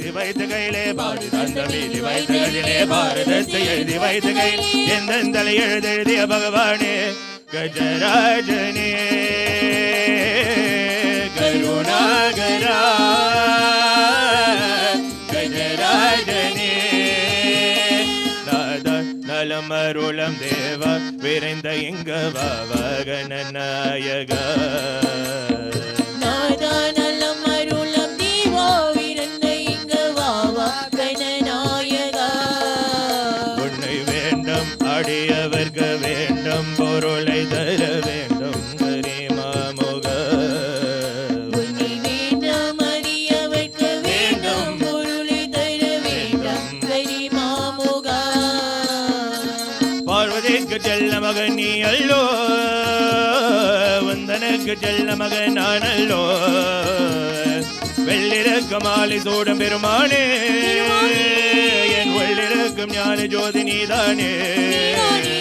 எழுதி வைத்த கையிலே பாடி தந்த மீதி வைத்த கையிலே பாரதத்தை எழுதி வைத்த கையில் எந்த எழுதிய பகவானே கஜராஜனே கருணாகரா கஜராஜனே நலம் அருளம் தேவ விரைந்த இங்க வாகன நாயக நலம் அருளம் தேவா விரைந்த இங்க வாகன நாயக உன்னை வேண்டும் அடியவர்க்கு வேண்டும் பொருளை தர வேண்டும் கரிமாமுக உன்னை வேண்டும் அடியவர்க்கு வேண்டும் பொருளை தர வேண்டும் கரிமாமுக பார்வதிக்கு செல்ல மகன் நீ அல்லோ வந்தனுக்கு செல்ல மகன் நான் அல்லோ வெள்ளிறக்க மாலை சூடும் பெருமானே என் உள்ளிருக்கும் ஞான ஜோதி நீதானே நீ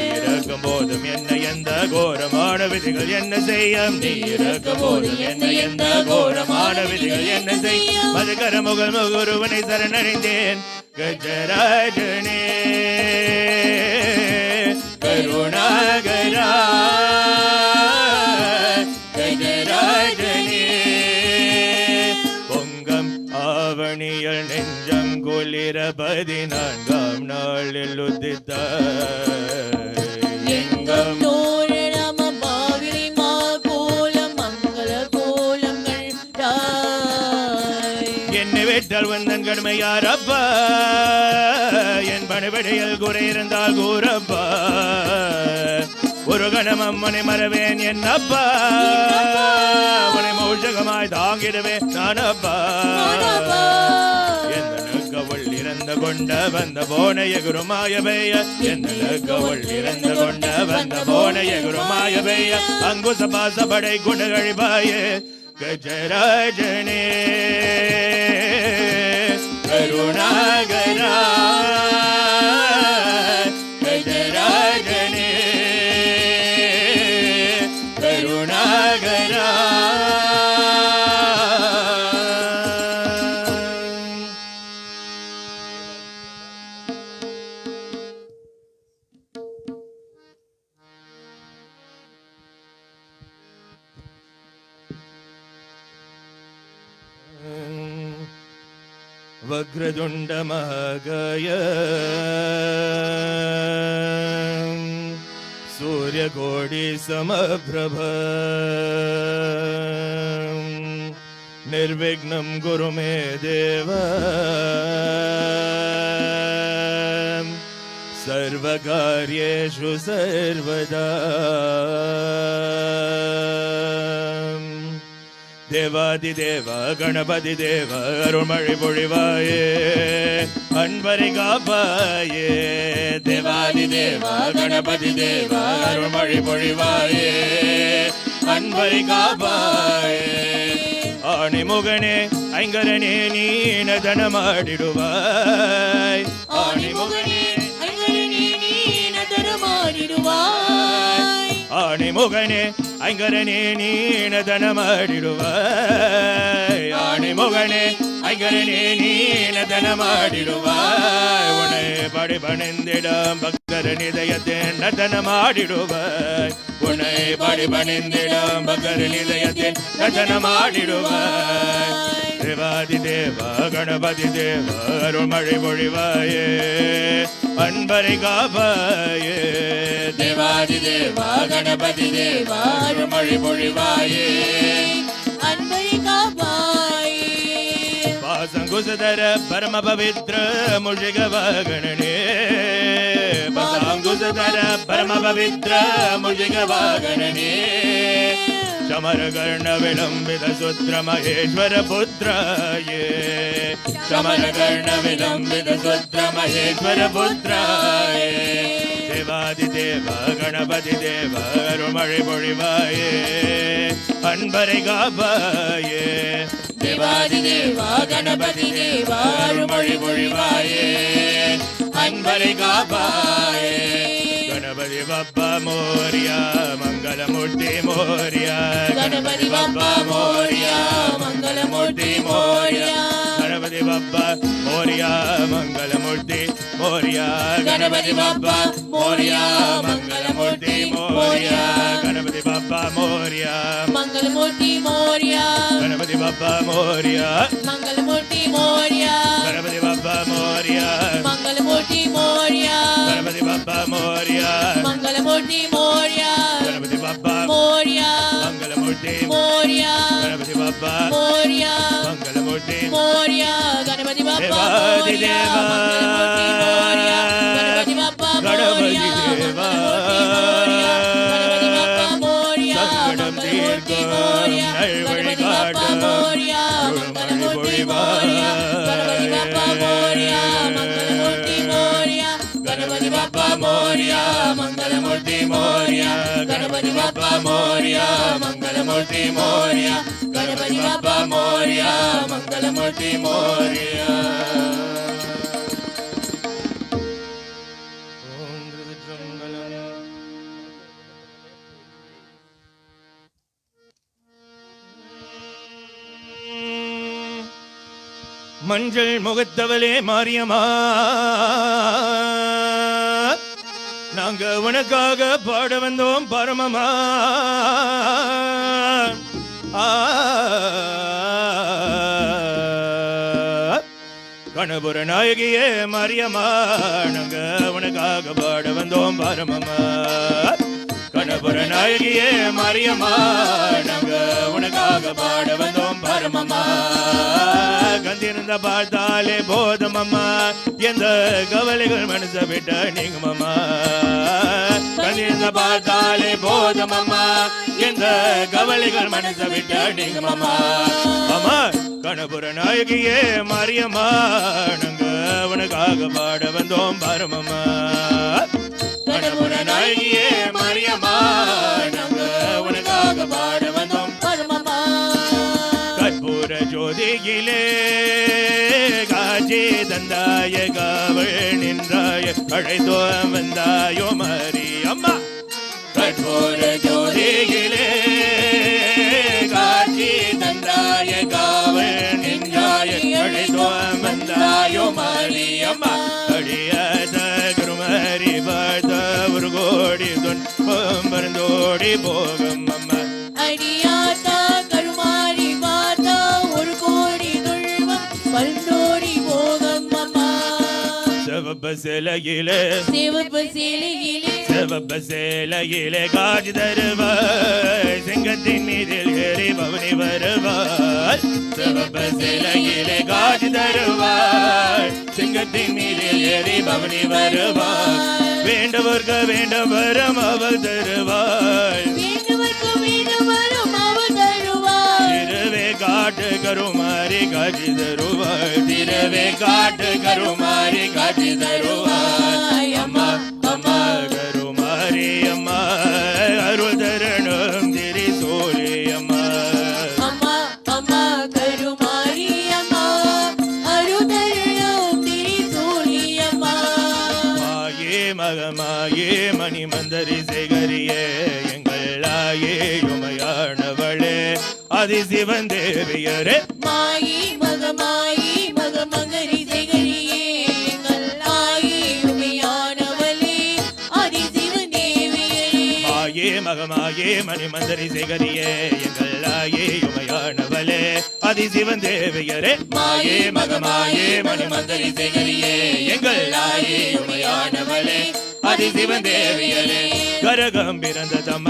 இருக்கும் போதும் என்ன எந்த கோரமான விதிகள் என்ன செய்ய நீ இருக்கும் போதும் என்ன எந்த கோரமான விதிகள் என்ன செய்ய மதுகர முகல் முகுருவனை சரணடைந்தேன் கஜராஜனே கருணாகரா கஜராஜனே பொங்கம் ஆவணியல் நெஞ்சங்குளிர 14ஆம் நாளில் உதித்த எங்கம் தோரணம பாவிரி மா கோலம் மங்கள கோலங்கள் என்னை விட்டால் வந்தன் கடுமையாரப்பா என் பணிபடியில் குறை இருந்தால் கூறப்பா ஒரு கணம் அம்மனை மறவேன் என்னப்பா அவனை மௌஷகமாய் தாங்கிடுவேன் நானப்பா என்னவள் இறந்த கொண்ட வந்த போன எகுருமாய பெய்ய என்னவள் இறந்த கொண்ட வந்த போன எகுருமாய பெய்ய அங்குச பாச படை குணகழிபாயே கஜராஜனே கருணாகரா கஜராஜனே கருணாகரா वक्रतुण्ड महाकाय सूर्यकोटि समप्रभ निर्विघ्नं कुरु मे देव सर्वकार्येषु सर्वदा தேவாதிதேவ கணபதி தேவ அருள்மழை பொழிவாயே அன்பரை காப்பாயே தேவாதிதேவ கணபதி தேவ அருள்மழை பொழிவாயே அன்பரை காப்பாயே ஆணிமுகனே ஐங்கரனே நீனதன மாடிடுவாய் ஆணிமுகனே ஐங்கரனே நீனதன மாடிடுவாய் ஆணிமுகனே ஐங்கரனே நீனதன ಮಾಡಿಡುವಾಯ್ ಆಣಿಮೊಗನೆ ಐಂಗರನೇ ನೀನದನ ಮಾಡಿಡುವಾಯ್ ಉಣೆ ಪಡಿ ಬಣಿಂದಿಡ ಭಕ್ತರ ನಿದಯತೆ ನದನ ಮಾಡಿಡುವಾಯ್ ಉಣೆ ಪಡಿ ಬಣಿಂದಿಡ ಭಕ್ತರ ನಿದಯತೆ ನದನ ಮಾಡಿಡುವಾಯ್ தேவாதி தேவ கணபதி தேவ அருள்மழை பொழிவாயே அன்பரை காப்பாயே தேவாதி தேவ கணபதி தேவ அருள்மழை பொழிவாயே அன்பரை காப்பாயே பாசங்குசதர பரம பவித்ர முழிக வாகனனே பாசங்குசதர பரம பவித்ர முழிக வாகனனே समरकर्ण विलंबित सूत्र महेश्वर पुत्राये समरकर्ण विलंबित सूत्र महेश्वर पुत्राये देवादिदेव गणपति देव अरुमळि பொழிவாயே அன்பரை காப்பாயே தேவாதிதேவ கணபதி தேவ அருள்மழை பொழிவாயே அன்பரை காப்பாயே गणपति बप्पा मोरिया मंगलमूर्ति मोरिया गणपति बप्पा मोरिया मंगलमूर्ति मोरिया பாப்பா மோரியா மங்களமூர்த்தி மோரியா கணபதி பாப்பா மோரியா மங்களமூர்த்தி மோரியா கணபதி பாப்பா மோரியா மங்களமூர்த்தி மோரியா கணபதி பாப்பா மோரியா மங்களமூர்த்தி மோரியா கணபதி பாப்பா மோரியா மங்களமூர்த்தி மோரியா கணபதி பாப்பா மோரியா மங்களமூர்த்தி மோரியா கணபதி பாப்பா மோரியா மங்களமூர்த்தி மோரியா கணபதி பாப்பா மோரியா மங்களமூர்த்தி மோரியா கணபதி பாப்பா தேவாதி மோரியா தேவா மங்களமூர்த்தி மோரியா கணபதி பாப்பா கணபதி மோரியா தேவா கணபதி பாப்பா மோரியா சங்கடம் மங்களமூர்த்தி தீர்க்கும் மோரியா நல்வழி கணபதி பாப்பா காட்டும் மோரியா அருள்மொழி மங்களமூர்த்தி பொழிவாய். மோரியா கணபதி பாப்பா மோரியா மங்களமூர்த்தி மோரியா கணபதி பாப்பா மோரியா மங்களமூர்த்தி மோரியா கணபதி பாப்பா மோரியா மங்களமூர்த்தி மோரியா ஓம் திருச்சிற்றம்பலம். மஞ்சள் முகத்தவளே மாரியம்மா நாங்க உனக்காக பாட வந்தோம் பரமமா கணபுர நாயகியே மாரியம்மா நாங்க உனக்காக பாட வந்தோம் பரமமா கணபுர நாயகியே மாரியம்மா நாங்க உனக்காக பாட வந்தோம் பரமமா கந்திருந்த பார்த்தாலே போதுமம்மா எந்த கவலைகள் மனச விட்ட நீங்கம்மா கந்திருந்த பார்த்தாலே போதுமம்மா எந்த கவலைகள் மனச விட்ட நீங்கம்மா அம்மா கணபுர நாயகியே மாரியம்மா நாங்க உனக்காக பாட வந்தோம் பரமம்மா கணபுர நாயகியே மாரியம்மா நாங்க உனக்காக பாட வந்தோம் பரமமா கற்பூர ஜோதியிலே காட்சி தந்தாய காவல் நின்றாய அழைத்தோ வந்தாயோ மாரியம்மா கற்பூர ஜோதியிலே காட்சி தந்தாய காவல் நின்றாய அழைத்தோ வந்தாயோ மாரியம்மா அடியாத குருமாரி பார்த்த ஒரு கோடி துன்பம் மருந்தோடி போகும் அம்மா அடியாத்தா கருமாரி பார்த்தா ஒரு கோடி துன்பம் பல்நோடி போகம் அம்மா சிவப்பு சிலையிலே சிவப்பு சேலையிலே சிவப்பு சேலையிலே காட்சி தருவாய் சிங்கத்தின் மீதில் ஏறி பவனி வருவாய் சிவப்பு சேலையிலே காட்சி தருவாய் சிங்கத்தின் மீதில் ஏறி பவனி வருவாய் வேண்டவர்க்கு வேண்டும் வரம் அவள் தருவாய் வேண்டுவர்க்கு வேண்டும் வரும் அவர் தருவார் திருவே காட்டு கருமாரி காட்சி தருவாய் திருவே காட்டு கருமாரி காட்சி தருவாய் அம்மா அம்மா கருமாரி அம்மா அருள் தரணும் திரி சோழி அம்மா அம்மா அம்மா கருமாரி அம்மா அருதருளும் திரிசூலி அம்மா மாயே மகமாயே மணி மந்தரி சேகரியே எங்கள் ஆயே உமையானவளே அதிசிவன் தேவியரே மாயி மகமங்கரி சேகரியே எங்கள் ஆயி உமையானவளே ஆதிசிவன் தேவியரே மாயே மகமாயே மணி மந்தரி சேகரியே எங்கள் ஆயே உமையானவளே அதிசிவன் தேவியரே மாயே மகமாயே மணி மந்தரி சேகரியே எங்கள் ஆயே உமையானவளே அதிசிவன் தேவியரே கரகம் பிறந்த தம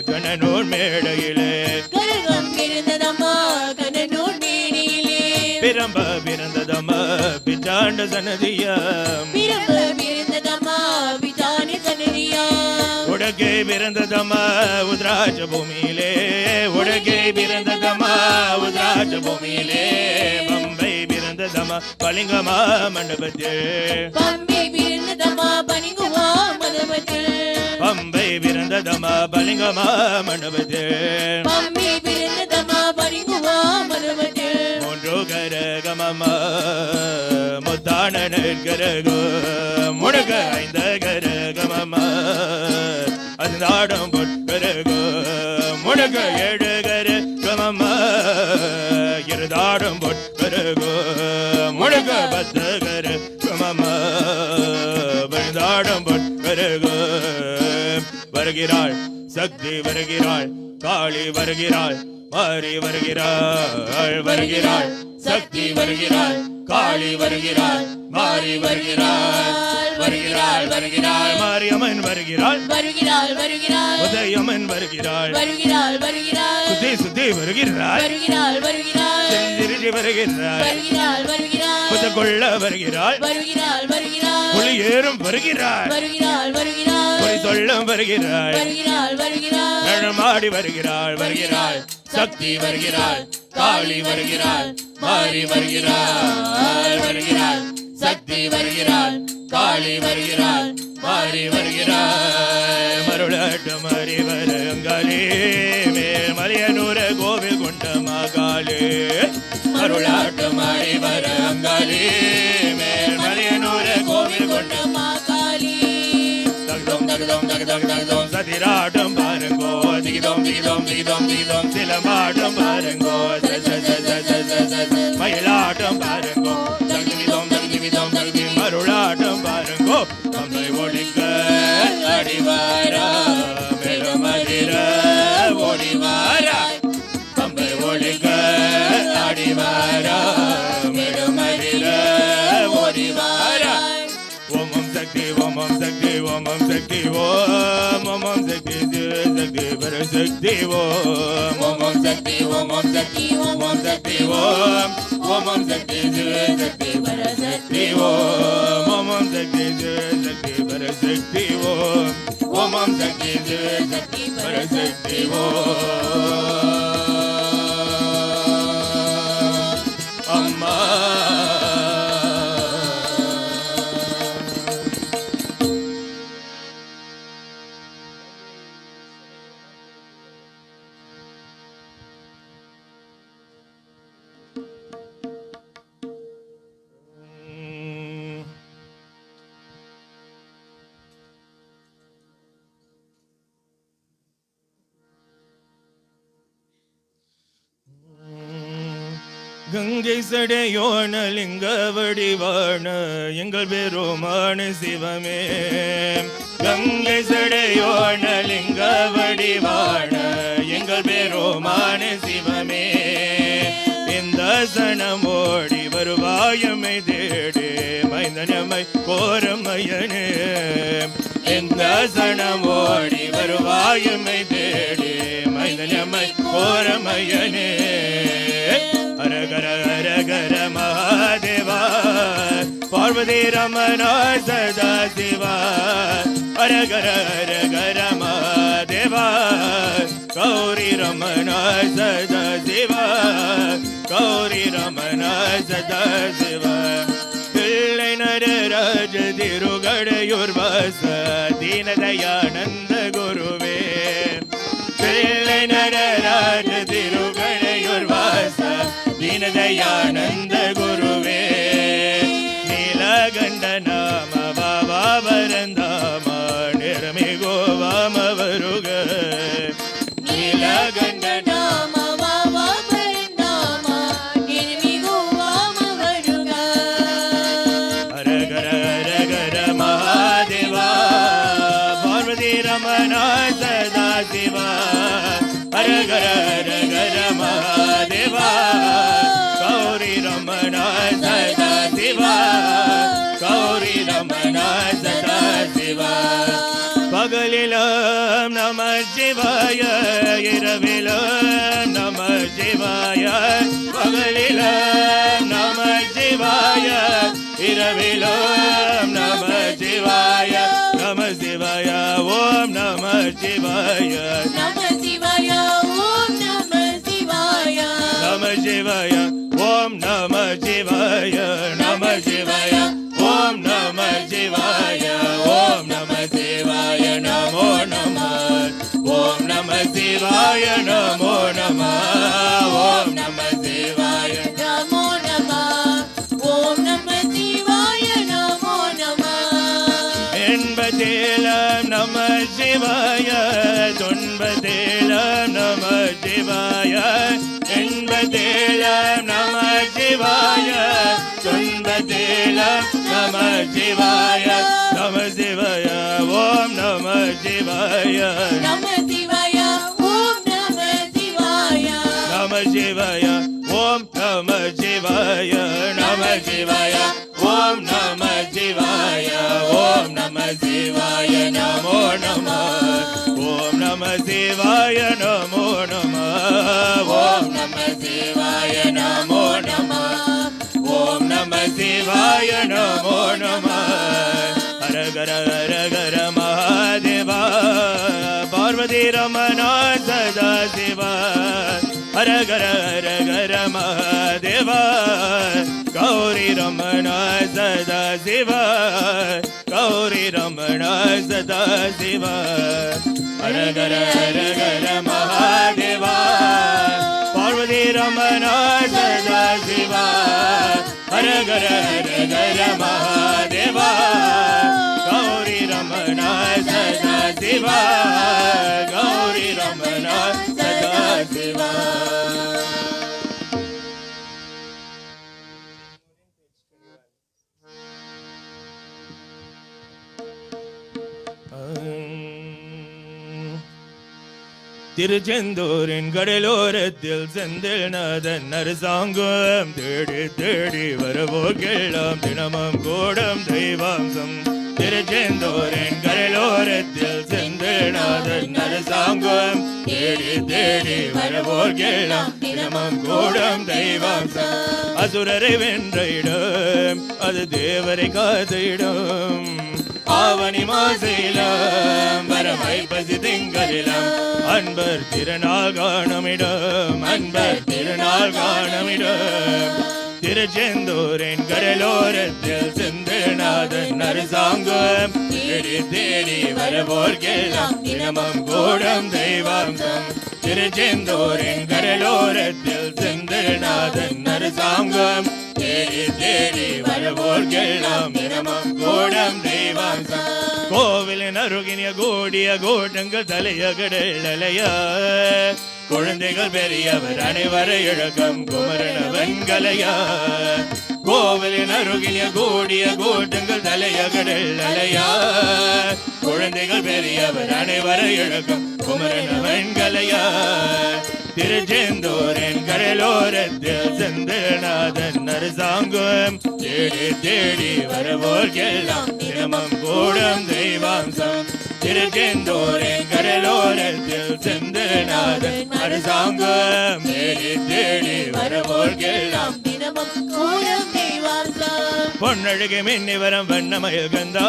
கணனூர் மேடையிலே கரகம் பிறந்ததம்மா கண்ணனூர் மேடையிலே பிரம்ப பிறந்ததம பிச்சாண்ட சன்னதியம் பிரம்ப பிறந்ததம்மா விதான சன்னதியா உடகே பிறந்ததம உத்ராஜ பூமியிலே உடகே பிறந்ததம உத்ராஜ பூமியிலே பம்பை பிறந்ததம பளிங்கமா மண்டபத்தில் பம்பை பிறந்ததம்மா பனிங்குவா மதபத்தில் பம்பை பிறந்ததம பளிங்கமா மண்டபத்தில் பம்பை பிறந்ததம்மா பனிங்குவா மதபத்தில் மூன்று கரகமமா முத்தான கரகோ முடுக ஐந்த கரகமமா அது நாடம் பொற்கரகோ முடுக ஏழு கரகமமா இருதாடும் பொற்க வருகோ முழுக பத்தகர மம வருதாடம் வருகோ வருகிறாள் சக்தி வருகிறாள் காளி வருகிறாள் மாறி வருகிறாள் வருகிறாள் சக்தி வருகிறாள் காளி வருகிறாள் மாறி வருகிறாள் வருகிறாள் வருகிறாள் மாரியம்மன் வருகிறாள் வருகிறாள் வருகிறாள் உதயம்மன் வருகிறாள் வருகிறாள் வருகிறாள் சுத்தி சுத்தி வருகிறாள் வருகிறாள் வருகிறாள் திருச்சி வருகிறாள் வருகிறாள் வருகிறாள் புதகொள்ள வருகிறாள் வருகிறாள் வருகிறாள் புலி ஏறும் வருகிறாள் வருகிறாள் வருகிறாள் புலி சொல்லும் வருகிறாள் வருகிறாள் வருகிறாள் நடமாடி வருகிறாள் வருகிறாள் சக்தி வருகிறாள் காளி வருகிறாள் மாறி வருகிறாள் வருகிறாள் சக்தி வருகிறாள் காளி வருகிறாள் மாறி வருகிறாள் மருளாட்டு மாறி வருங்காலே மேல் மலையனூர கோவில் கொண்ட மகாலே மருளாட்டு மாறி வருங்காலே மேல் மலையனூர கோவில் கொண்ட மகாலே தகதம் தகதம் தகதம் தகதம் சதிராட்டம் பாருங்கோ திகிதம் திகிதம் திகிதம் திகிதம் சிலமாட்டம் பாருங்கோ மயிலாட்டம் பாருங்கோ தகுதிதம் தகுதிதம் தகுதி மருளாட்டம் பாருங்கோ அம்மை ஒழிக்க அடிவாரா மேலமதிர ஓடிவாரா அம்மை ஒழிக்க அடிவாரா மேலமதிர ஓடிவாரா ஓமம் சக்தி ஓமம் சக்தி ஓமம் சக்தி ஓமம் சக்தி சக்தி பரசக்தி ஓமம் சக்தி ஓமம் சக்தி ஓமம் சக்தி ஓமம் சக்தி சக்தி பரசக்தி ஓமம் சக்தி சக்தி பரசக்தி ஓமம் சக்தி சக்தி பரசக்தி அம்மா கங்கை சடையோன லிங்க வடிவான எங்கள் பெருமான சிவமே கங்கை சடையோன லிங்க வடிவான எங்கள் பெருமான சிவமே இந்த சனமோடி வருவாயமை தேடே மைந்தனமை கோரமையனே இந்த சனமோடி வருவாயமை தேடே மைந்தனமை கோரமையனே ஹரஹர ஹரஹர மகாதேவா பார்வதி ரமணா சதா சிவா ஹரஹர ஹரஹர மகாதேவா கௌரி ரமணா சதா சிவா கௌரி ரமணா சதா சிவா பிள்ளை நடராஜ திருகடையூர் வாச தீனதயானந்த குருவே பிள்ளை நடராஜ திருகடையூர் வாச தீனதயானந்த குருவே நீலகண்ட நாம பாபா வரந்தாம நிறமிகோ வாம வருக நீலகண்ட நாம வாவா பரந்தாம நிர்மிகோ வாம வருக ஹரஹர ஹரஹர மகாதேவா பார்வதி ரமணா சதா சிவா ஹரஹர ஹரஹர மகாதேவா கௌரி ரமணா சதா சிவா கௌரி ரமணா சதா சிவா பகலிலும் நம சிவாய இரவிலும் நம சிவாய பகலிலும் நம சிவாய இரவிலும் நம சிவாய நம சிவாய ஓம் நம சிவாய நம சிவாய ஓம் நம சிவாய நம சிவாய ஓம் நம சிவாய நம சிவாய ஓம் நம சிவாய ஓம் நம சிவாய நமோ நம ஓம் நம சிவாய நமோ நம ஓம் நம சிவாய நமோ நம ஓம் நம சிவாய நமோ நம எண்பதேலம் நம சிவாய தொன்பதேலம் நம சிவாய எண்பதேலம் நம சிவாய சிவாய நம சிவாய ஓம் நம சிவாய நம சிவாய ஓம் நம சிவாய நம சிவாய ஓம் நம சிவாய நம சிவாய ஓம் நம சிவாய ஓம் நம சிவாய நமோ நம ஓம் நம சிவாய நமோ நம ஓம் நம சிவாய நமோ நம ஓம் நம சிவாய நமோ நம ஹரஹர ஹரஹர மகாதேவா பார்வதி ரமணா சதா சிவா ஹரஹர ஹரஹர மகாதேவா கௌரி ரமணா சதா சிவா கௌரி ரமணா சதா சிவா ஹரஹர ஹரஹர மகாதேவா பார்வதி ரமணா சதா சிவா ஹரஹர ஹரஹர மகாதேவா கௌரி ரமணா சதா சிவா கௌரி ரமணா சதா சிவா திருச்செந்தூரின் கடலோரத்தில் செந்தில் நாதன் அரசாங்கம் தேடி தேடி வரவோகெல்லாம் தினமும் கூடம் தெய்வாம்சம் திருச்செந்தூரின் கடலோரத்தில் செந்தில் நாதன் அரசாங்கம் தேடி தேடி வரவோகெல்லாம் தினமும் கூடம் தெய்வாம்சம் அசுரரை வென்ற இடம் அது தேவரை காத்த இடம் ஆவணி மாசையிலம் வரமை பசி திங்களிலம் அன்பர் திருநாள் காணமிடம் அன்பர் திருநாள் காணமிடம் திருச்செந்தூரின் கடலோரத்தில் செந்தில்நாதன் அரசாங்கம் தேடி தேடி வரவோர்க்கெல்லாம் தினமும் கூடம் தெய்வாம்சம் திருச்செந்தூரின் கடலோரத்தில் செந்தில்நாதன் அரசாங்கம் தேடி தேடி வரவோர்க்கெல்லாம் தினமும் கூடம் தெய்வாம்சம் கோவிலின் அருகினிய கூடிய கூட்டங்கள் தலைய கடல் அலையா குழந்தைகள் பெரியவர் அனைவரை இழக்கம் குமரன வெண்கலையா கோவிலின் அருகினிய கூடிய கூட்டங்கள் தலைய கடல் அலையா குழந்தைகள் பெரியவர் அனைவரை இழக்கம் குமரன வெண்கலையா திருச்செந்தூரின் கடலோரத்தில் செந்தில்நாதன் அரசாங்கம் தேடி தேடி வரவோர்க்கெல்லாம் தினமும் கூடம் தெய்வாம்சம் திருச்செந்தூரின் கடலோரத்தில் செந்தில்நாதன் அரசாங்கம் தேடி தேடி வரவோர்க்கெல்லாம் தினமும் கூடம் தெய்வாம்சம் பொன்னழகு மின்னி வரம் வண்ணமயில் கந்தா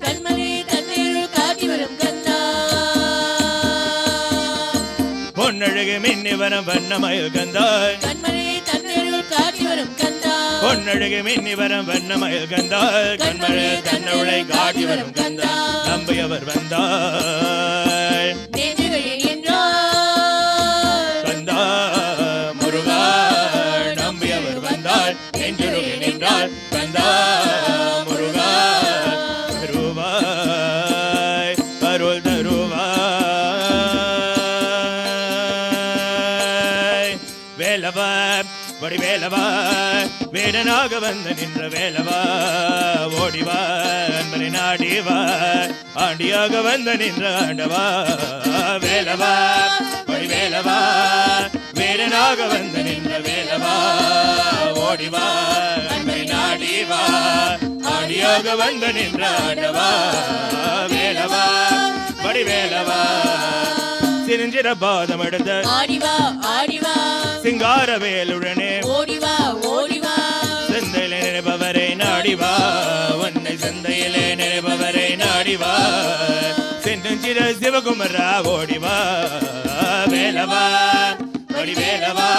கண்மணி தண்ணீர் காட்டி வரும் கந்தா பொன்னழகு மின்னி வரம் வண்ணமயில் கந்தாய் கண்மணி தண்ணீர் காட்டி வரும் கந்தா பொன்னழகு மின்னி வரம் வண்ணமயில் கந்தாய் கண்மழை தன்னவளை காட்டி வரும் கந்தா நம்பியவர் வந்தாய் நெஞ்சுகளில் நின்றாய் கந்தா முருகா நம்பியவர் வந்தாய் நெஞ்சுருகி நின்றாள் கந்தா முருகா தருவாய் அருள் தருவாய் வேலவா வடி வேலவா வேடனாக வந்து நின்ற வேலவா ஓடிவா அன்பனை நாடிவா ஆண்டியாக வந்து நின்ற ஆண்டவா வேலவா வடி வேலவா வேடனாக வந்து நின்ற வேலவா ஓடிவா அன்பனை நாடிவா ஆண்டியாக வந்து நின்ற ஆண்டவா வேலவா வடி வேலவா சிரிஞ்சிற பாதம் எடுத்த ஆடிவா ஆடிவா சிங்கார வேலுடனே ஓடிவா ஓடிவா செந்தையிலே நினைப்பவரை நாடிவா உன்னை செந்தையிலே நினைப்பவரை நாடிவா சென்றிற சிவகுமரா ஓடிவா வேலவா வடி வேலவா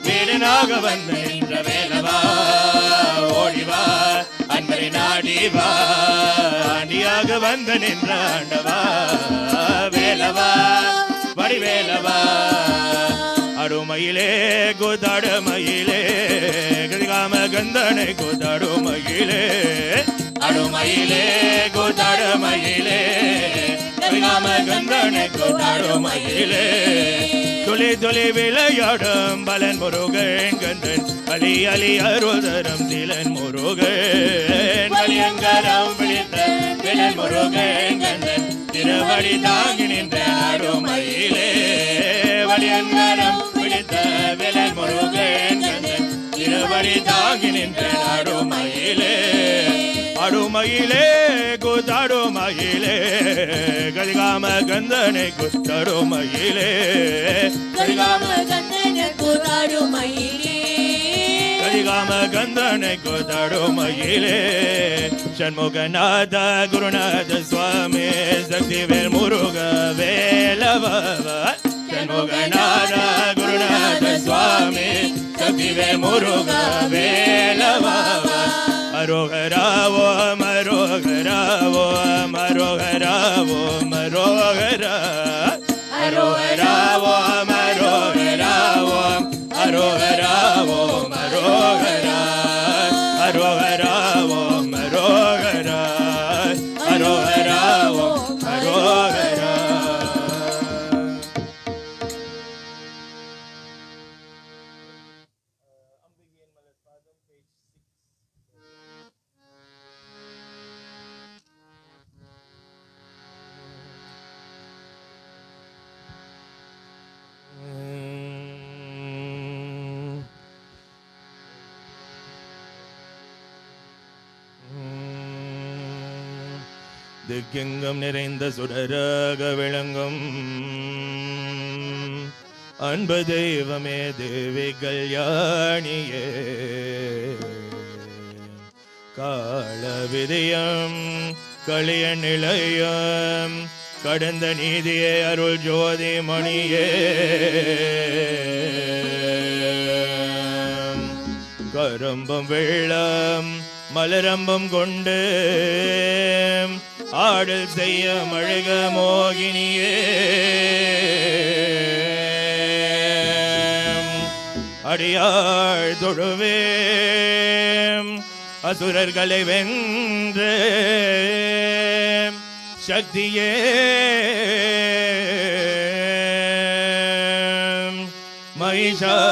வீரனாக வந்து நின்ற வேலவா ஓடிவா அன்பரை நாடிவா ஆண்டியாக வந்து நின்ற ஆண்டவா வேலவா வடி வேலவா அடுமயிலே கூத்தாடுமயிலே கதிகாம கந்தனை கூத்தாடுமயிலே அடுமயிலே கூத்தாடுமயிலே கரிகாம கந்தனை கூத்தாடும் மயிலே துளி துளி விளையாடும் பலன் முருகன் கந்தன் அலி அலி அருதரம் திலன் முருகன் வலியங்கரம் பிடித்த விலன் முருகன் கந்தன் திருவடி தாங்கி நின்ற நாடும் மயிலே வலியங்கரம் பிடித்த விலன் முருகன் கந்தன் திருவடி தாங்கி நின்ற நாடும் மயிலே அடுமயிலே கூத்தாடுமயிலே கரிகாம கந்தனை கூத்தாடுமயிலே கரிகாம கந்தனை கூத்தாடுமயிலே கரிகாம கந்தனை கூத்தாடுமயிலே சண்முகநாத குருநாத சுவாமி சக்திவேல் முருக வேலவ சண்முகநாத குருநாத சுவாமி சக்திவேல் முருக வேலவ மரோகராவோ மரோகராவோ மரோகராவோ மரோகரா அரோகராவோ மரோகராவோ அரோகராவோ மரோகரா அரோகராவோ மரோகரா அரோகராவோ மரோகரா திக்கெங்கும் நிறைந்த சுடராக விளங்கும் அன்பு தெய்வமே தேவி கல்யாணியே கால விதியம் களிய நிலையம் கடந்த நீதியே அருள் ஜோதி மணியே கரம்பம் வெள்ளம் மலரம்பம் கொண்டு ஆடல் செய்ய மழக மோகினியே அடியாள் தொழுவேம் அசுரர்களை வென்று சக்தியே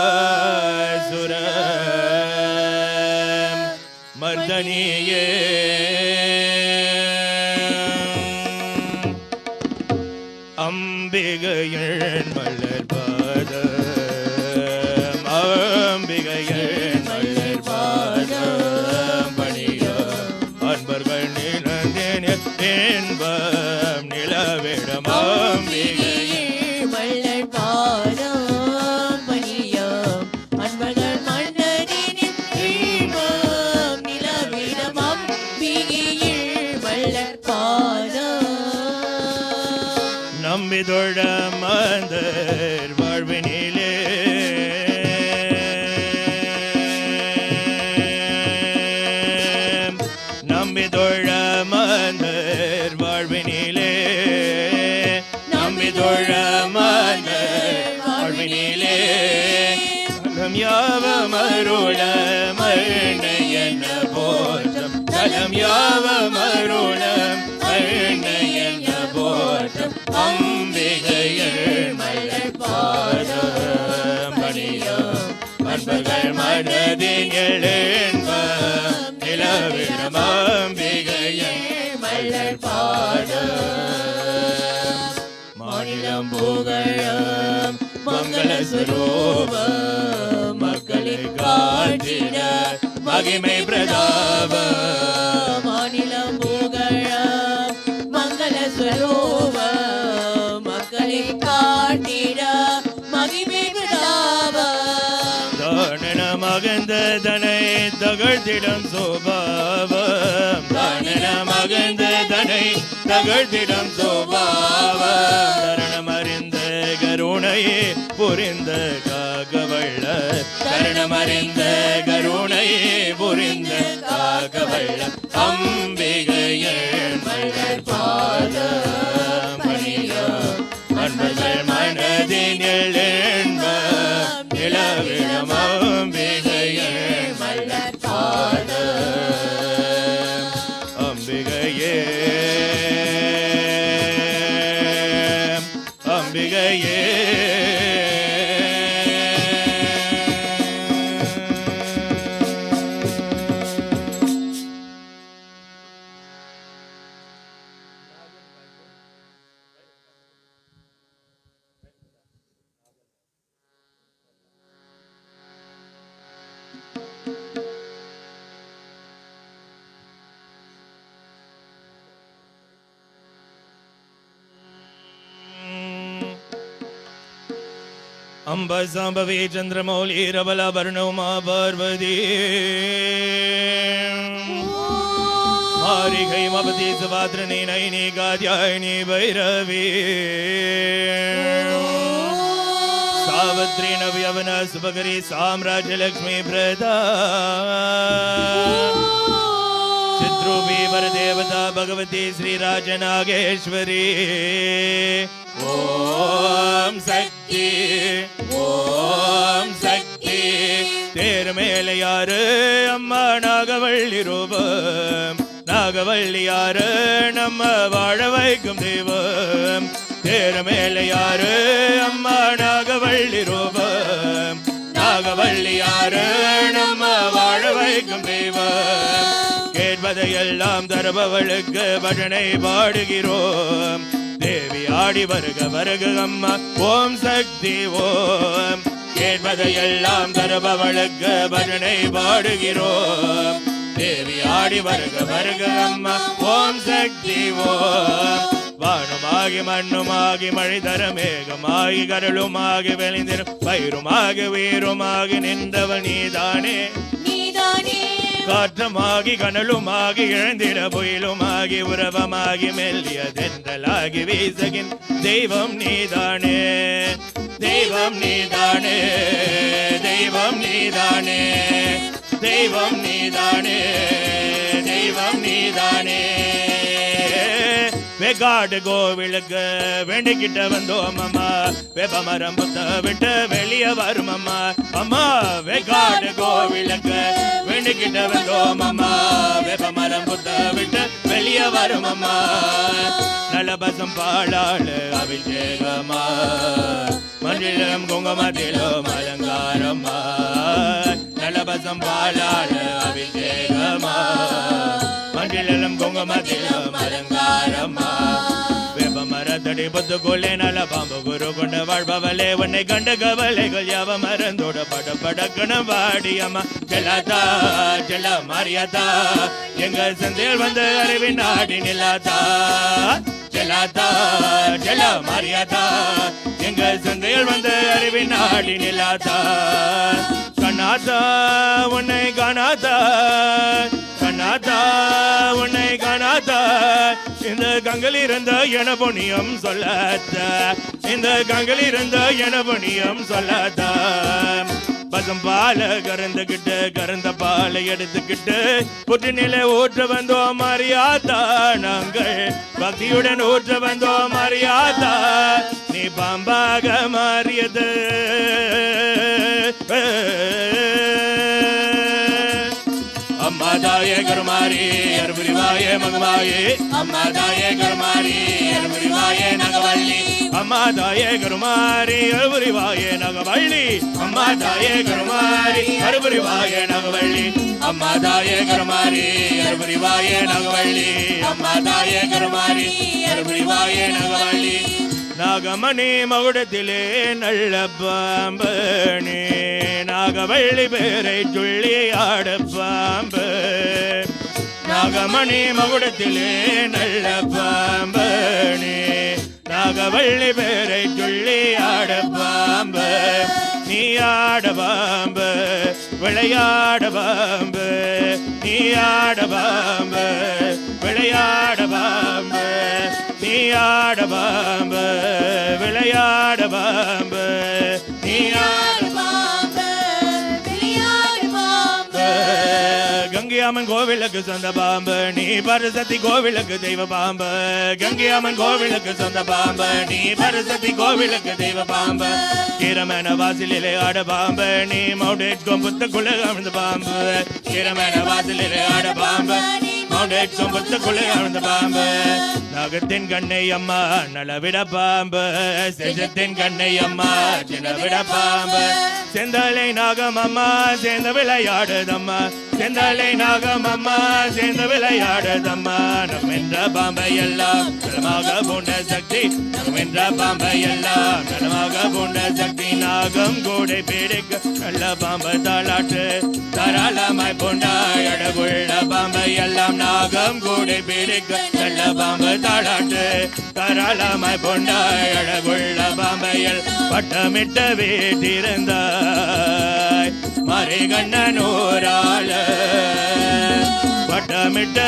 மகிஷாசுர மர்தனியே அம்பிகையின் மலர் பாதம் அம்பிகையின் மலர் பாதம் பணிய அன்பர்கள் நிலந்தேன் என்பம் நிலவிடம் அம்பிகையே மலர் பாதம் பணியம் அன்பர்கள் மன்னரின் இன்பம் நிலவிடம் அம்பிகையில் மலர் பாதம் நம்பிதொழ மாந்தர் வாழ்வினிலே நம்பிதொழ மாந்தர் வாழ்வினிலே நம்பிதொழ மாந்தர் வாழ்வினிலே நலம் யாவம் அருள மருணையன போற்றம் நலம் யாவம் அருள மருணையன போற்றம் அம்பிகையில் மலர் பாதம் பணியம் அன்பர்கள் மனதின் எழுன்பம் நிலவிடம் அம்பிகையில் மலர் பாதம் மாநிலம் புகழம் மங்கள சுரூபம் மக்களை காட்டிட மகிமை பிரதாபம் மாநிலம் புகழம் மங்கள ஸ்வரூபம் மக்களை காட்டிட மகிமை பிரதாபம் தானன மகந்த தனை தகழ்த்திடம் சோபாவம் தானன மகந்த தனை தகழ்த்திடம் சோபாவம் தரணம் அறிந்த கருணையே புரிந்த காகவள்ள தரணம் அறிந்த கருணையே புரிந்த காகவள்ள அம்பிகையில் மலர் பாதம் பணியம் அன்பர்கள் மனதின் எழுன்பம் நிலவிடம் அம்பிகையில் மலர் பாதம் அம்பிகையே अंब सांबवी चंद्रमौली रबलाभरणो मा पार्वती मारिगै मपति सुभाद्रनी नयनी कात्यायनी भैरवी सावित्री नवयवन सुभगरी साम्राज्य लक्ष्मी प्रदा चित्रूपी वरदेवता भगवती श्री राजनागेश्वरी ओम शक्ति तेर मेले यार अम्मा नागवल्ली रूपम नागवल्ली यार नम्म वाழ வைக்கும் தெய்வம் तेर मेले यार अम्मा नागवल्ली रूपम नागवल्ली यार नम्म வாழ வைக்கும் தெய்வம் கேட்பதையெல்லாம் தருபவளுக்கு பஜனை பாடுகிறோம் தேவி ஆடி வருக வருக அம்மா ஓம் சக்தி ஓம் கேட்பதையெல்லாம் தருபவளுக்கு பஜனை பாடுகிறோம் தேவி ஆடி வருக வருக அம்மா ஓம் சக்தி ஓம் வானுமாகி மண்ணுமாகி மழை தர மேகமாகி கருளுமாகி வெளிந்திரும் பயிருமாகி வீருமாகி நின்றவள் நீதானே காற்றமாகி கனலுமாகி இழந்திட புயலுமாகி உறவமாகி மெல்லிய தென்றலாகி வீசகின் தெய்வம் நீதானே தெய்வம் நீதானே தெய்வம் நீதானே தெய்வம் நீதானே தெய்வம் நீதானே வெகாடு கோவிலுக்கு வேண்டிக்கிட்ட வந்தோம் அம்மா வெப்பமரம் புத்த விட்டு வெளியே வரும் அம்மா அம்மா வெகாடு கோவிலுக்கு வேண்டிக்கிட்ட வந்தோம் அம்மா வெப்பமரம் புத்த விட்டு வெளியே வரும் அம்மா நலபசம் பாடாளு அபிஷேகமா மஞ்சளும் குங்குமத்திலும் அலங்காரம்மா நலபசம் பாடாளு அபிஷேகமா மஞ்சளும் குங்குமத்திலும் அலங்காரம்மா வெப்பமரத்தடி புத்துக்குள்ளே நல பாம்பு குரு கொண்ட வாழ்பவளே உன்னை கண்ட கவலைகள் யாவ மறந்தோட பட படக்கண வாடியம்மா ஜலாதா ஜல மாரியாதா எங்க சந்தையில் வந்து அறிவின் நாடி நிலாதா ஜலாதா ஜல மாரியாதா எங்க சந்தையில் வந்து அறிவின் நாடி நிலாதா கண்ணாதா உன்னை காணாதா கண்ணாதா உன்னை காணாதா இந்த கங்கல் இருந்த என புண்ணியம் சொல்லாத இந்த கங்கல் இருந்த என புண்ணியம் சொல்லாத பசும் பால கறந்துகிட்டு கறந்த பாலை எடுத்துக்கிட்டு புற்று நிலை ஊற்ற வந்தோம் மரியாதா நாங்கள் பக்தியுடன் ஊற்ற வந்தோம் மரியாதா நீ பாம்பாக மாறியது अम्मा दाये गरुमारी अरुबुरिवाये मगवाये अम्मा दाये गरुमारी अरुबुरिवाये नगवल्ली अम्मा दाये गरुमारी अरुबुरिवाये नगवल्ली अम्मा दाये गरुमारी अरुबुरिवाये नगवल्ली अम्मा दाये गरुमारी अरुबुरिवाये नगवल्ली अम्मा दाये गरुमारी अरुबुरिवाये नगवल्ली நாகமணி மகுடத்திலே நல்ல பாம்பனே நாகவள்ளி பேரை சொல்லி ஆட பாம்பு நாகமணி மகுடத்திலே நல்ல பாம்பனே நாகவள்ளி பேரை சொல்லி ஆட பாம்பு நீ ஆட பாம்பு விளையாட பாம்பு நீ ஆட பாம்பு விளையாட பாம்பு நீ ஆட பாம்பு விளையாட பாம்பு நீ ஆட பாம்பு விளையாட பாம்பு கங்கையாமன் கோவிலுக்கு சொந்த பாம்பு நீ பரசத்தி கோவிலுக்கு தெய்வ பாம்பு கங்கையாமன் கோவிலுக்கு சொந்த பாம்பு நீ பரசத்தி கோவிலுக்கு தெய்வ பாம்பு கீரமேன வாசலிலே ஆட பாம்பு நீ மவுண்டேட்கும் புத்துக்குள்ள அமிழ்ந்த பாம்பு கீரமேன வாசலிலே ஆட பாம்பு மவுண்டேட்கும் புத்துக்குள்ள அமிழ்ந்த பாம்பு நாகத்தின் கண்ணை அம்மா நலவிட பாம்பு செஞ்சத்தின் கண்ணை அம்மா சின்னவிட பாம்பு செந்தலை நாகம் அம்மா சேர்ந்த விளையாடுதம்மா செந்தலை நாகம் அம்மா சேர்ந்து விளையாடுதம்மா நம் என்ற பாம்பை எல்லாம் நலமாக பூண்ட சக்தி நம் என்ற பாம்பை எல்லாம் நலமாக பூண்ட சக்தி நாகம் கூடை பிடிக்க நல்ல பாம்பு தாளாட்டு தாராளமாய் பூண்டாய் அழகுள்ள பாம்பை எல்லாம் நாகம் கூடை பிடிக்க நல்ல பாம்பு தாளாட்டு தாராளமாய் பூண்டாய் அழகுள்ள பாம்பையில் பட்டமிட்ட வீட்டிருந்தாய் மறை கண்ணனூராள பட்டமிட்ட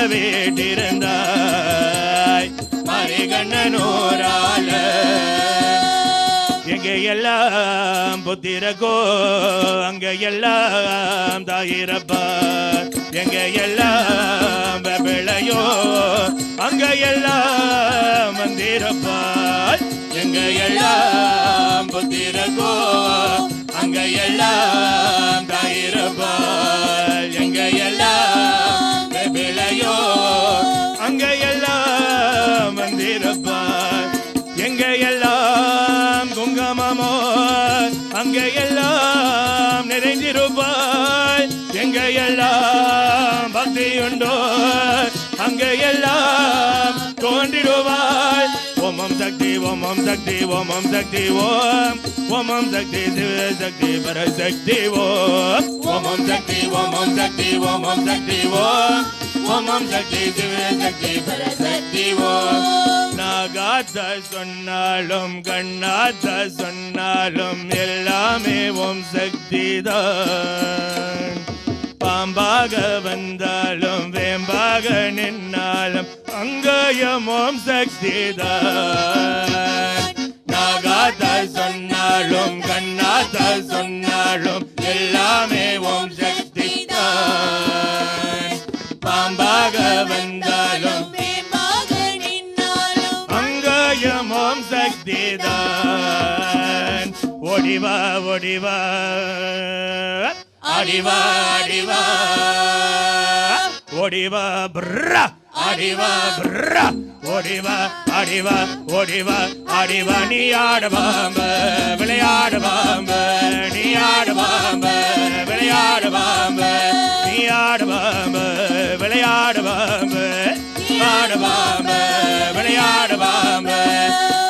வீட்டிருந்தாய் மறை கண்ணனூராள எங்கே எல்லாம் புத்திரகோ அங்கே எல்லாம் தாயிரப்பா எங்கே எல்லாம் வெளையோ அங்கே எல்லாம் மந்திரப்பா எங்கே எல்லாம் புத்திரகோ அங்கே எல்லாம் தாயிரப்பா எங்கே எல்லாம் வெளையோ அங்கே எல்லாம் மந்திரப்பா எங்கே எல்லாம் குங்கமமோ அங்கே எல்லாம் நிறைந்திருப்பாய் எங்கே எல்லாம் பக்தியுண்டோ அங்கே எல்லாம் தோன்றிடுவாய் ஓமம் சக்தி ஓமம் சக்தி ஓமம் சக்தி ஓம் ஓமம் சக்தி சிவ சக்தி பரசக்தி ஓம் ஓமம் சக்தி ஓமம் சக்தி ஓமம் சக்தி ஓம் ஓமம் சக்தி சிவ சக்தி பரசக்தி ஓம் நாகாத்த சொன்னாலும் கண்ணாத்த சொன்னாலும் எல்லாமே ஓம் சக்தி தான் பாம்பாக வந்தாலும் வேம்பாக நின்னாலும் அங்கயம் ஓம் சக்தி தான் நாகாத்த சொன்னாலும் கண்ணாத்த சொன்னாலும் எல்லாமே ஓம் சக்தி தான் பாம்பாக வந்தாலும் ஓம் சக்தி தான் ஓடிவா ஓடிவா ஆடிவா ஆடிவா ஓடிவா பிரா ஆடிவா பிரா ஓடிவா ஆடிவா ஓடிவா ஆடிவா நீ ஆடவாம்ப விளையாடுவாம்ப நீ ஆடவாம்ப விளையாடுவாம்ப நீ ஆடவாம்ப விளையாடுவாம்ப ஆடவாம்ப விளையாடுவாம்ப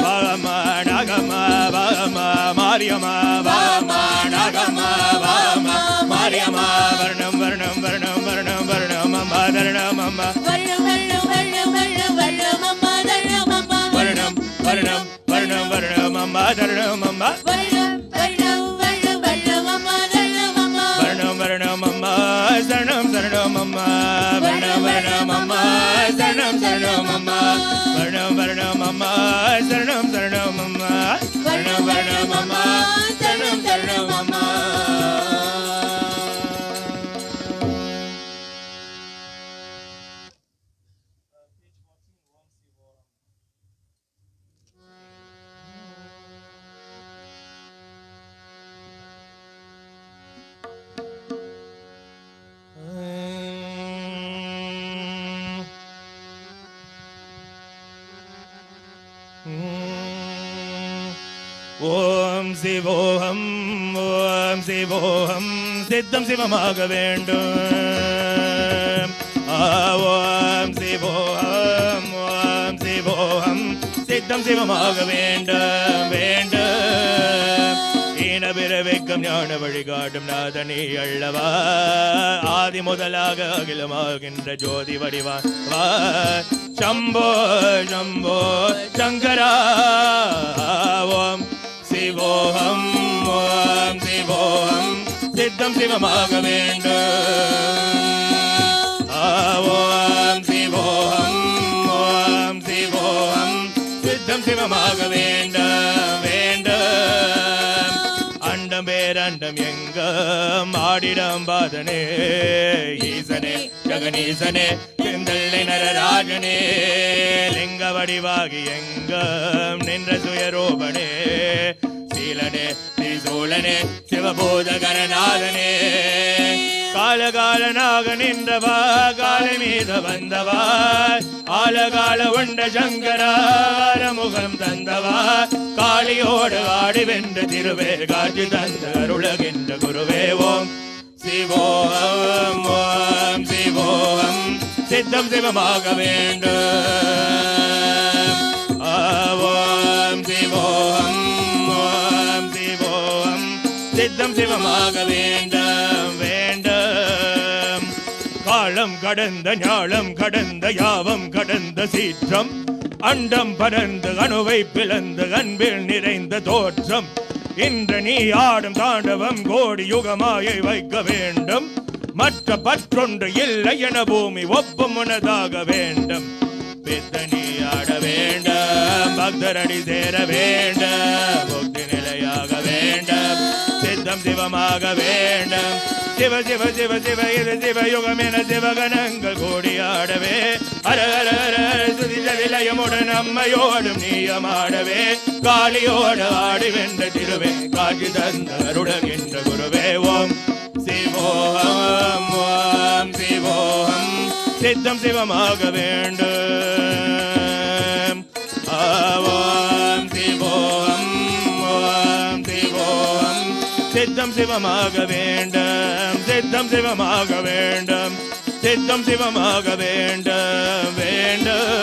வாமா நாகம்மா வாமா மாரியம்மா வாமா நாகம்மா வாமா மாரியம்மா வர்ணம் வர்ணம் வர்ணம் வர்ணம் வர்ணம் அம்மா தரணம் அம்மா வர்ணம் வர்ணம் வர்ணம் வர்ணம் அம்மா தரணம் அம்மா வர்ணம் வர்ணம் அம்மா சரணம் சரணம் அம்மா வர்ணம் வர்ணம் அம்மா சரணம் சரணம் அம்மா வர்ணம் வர்ணம் அம்மா சரணம் சரணம் அம்மா வர்ணம் வர்ணம் அம்மா சரணம் சரணம் அம்மா ஓம் சிவோகம் ஓம் சிவோகம் சித்தம் சிவமாக வேண்டும் ஓம் சிவோகம் ஓம் சிவோகம் சித்தம் சிவமாக வேண்டும் வேண்டும் ஈனபிறவைக்கும் ஞான வழிகாட்டும் நாதனே அள்ளவா ஆதி முதலாக அகிலமாகின்ற ஜோதி வடிவா வா சம்போ சம்போ சங்கரா ஓம் சிவோகம் ஓம் சிவோகம் சித்தம் சிவமாக வேண்டும் ஓம் சிவோகம் ஓம் சிவோகம் சித்தம் சிவமாக வேண்டும் வேண்டும் அண்டம் பேரண்டம் எங்கம் ஆடிடம் பாதனே ஈசனே ஜெகனீசனே செந்தள்ளை நரராஜனே லிங்க வடிவாகி எங்கம் நின்ற சுயரூபனே சீலனே திரிசூலனே சிவபூதகரநாதனே காலகாலனாக நின்றவா காலை மீது வந்தவா ஆலகால உண்ட சங்கரார முகம் தந்தவா காளியோடு ஆடி வென்ற திருவே காட்சி தந்த அருளகின்ற குருவே ஓம் சிவோம் சித்தம் சிவமாக வேண்டும். ஓம் சிவோம் ஓம் சிவோம் சித்தம் சிவமாக வேண்டும் வேண்டும். காலம் கடந்த ஞாலம் கடந்த யாவம் கடந்த சீற்றம் அண்டம் பரந்து அணுவை பிளந்து அன்பில் நிறைந்த தோற்றம் இன்று நீ ஆடும் தாண்டவம் கோடி யுகமாயை வைக்க வேண்டும். மற்ற பற்றொன்று இல்லை என பூமி ஒப்பும் உனதாக வேண்டும். பித்தனி ஆட வேண்டும் பக்தரடி சேர வேண்டும். முக்தி நிலையாக வேண்டும் சித்தம் சிவமாக வேண்டும். சிவ சிவ சிவ சிவ இது சிவயுகம் என சிவகணங்கள் கூடியாடவே ஹர ஹர ஹர சுதில விலயமுடன் அம்மையோடும் நீயமாடவே காளியோடு ஆடி வென்ற திருவே காட்சி தந்த அருளகின்ற குருவே. ஓம் சிவோகம் ஓம் சிவோகம் சித்தம் சிவமாக வேண்டும். ஓம் சிவோகம் ஓம் சிவோகம் சித்தம் சிவமாக வேண்டும். சித்தம் சிவமாக வேண்டும். சித்தம் சிவமாக வேண்டும் வேண்டும்.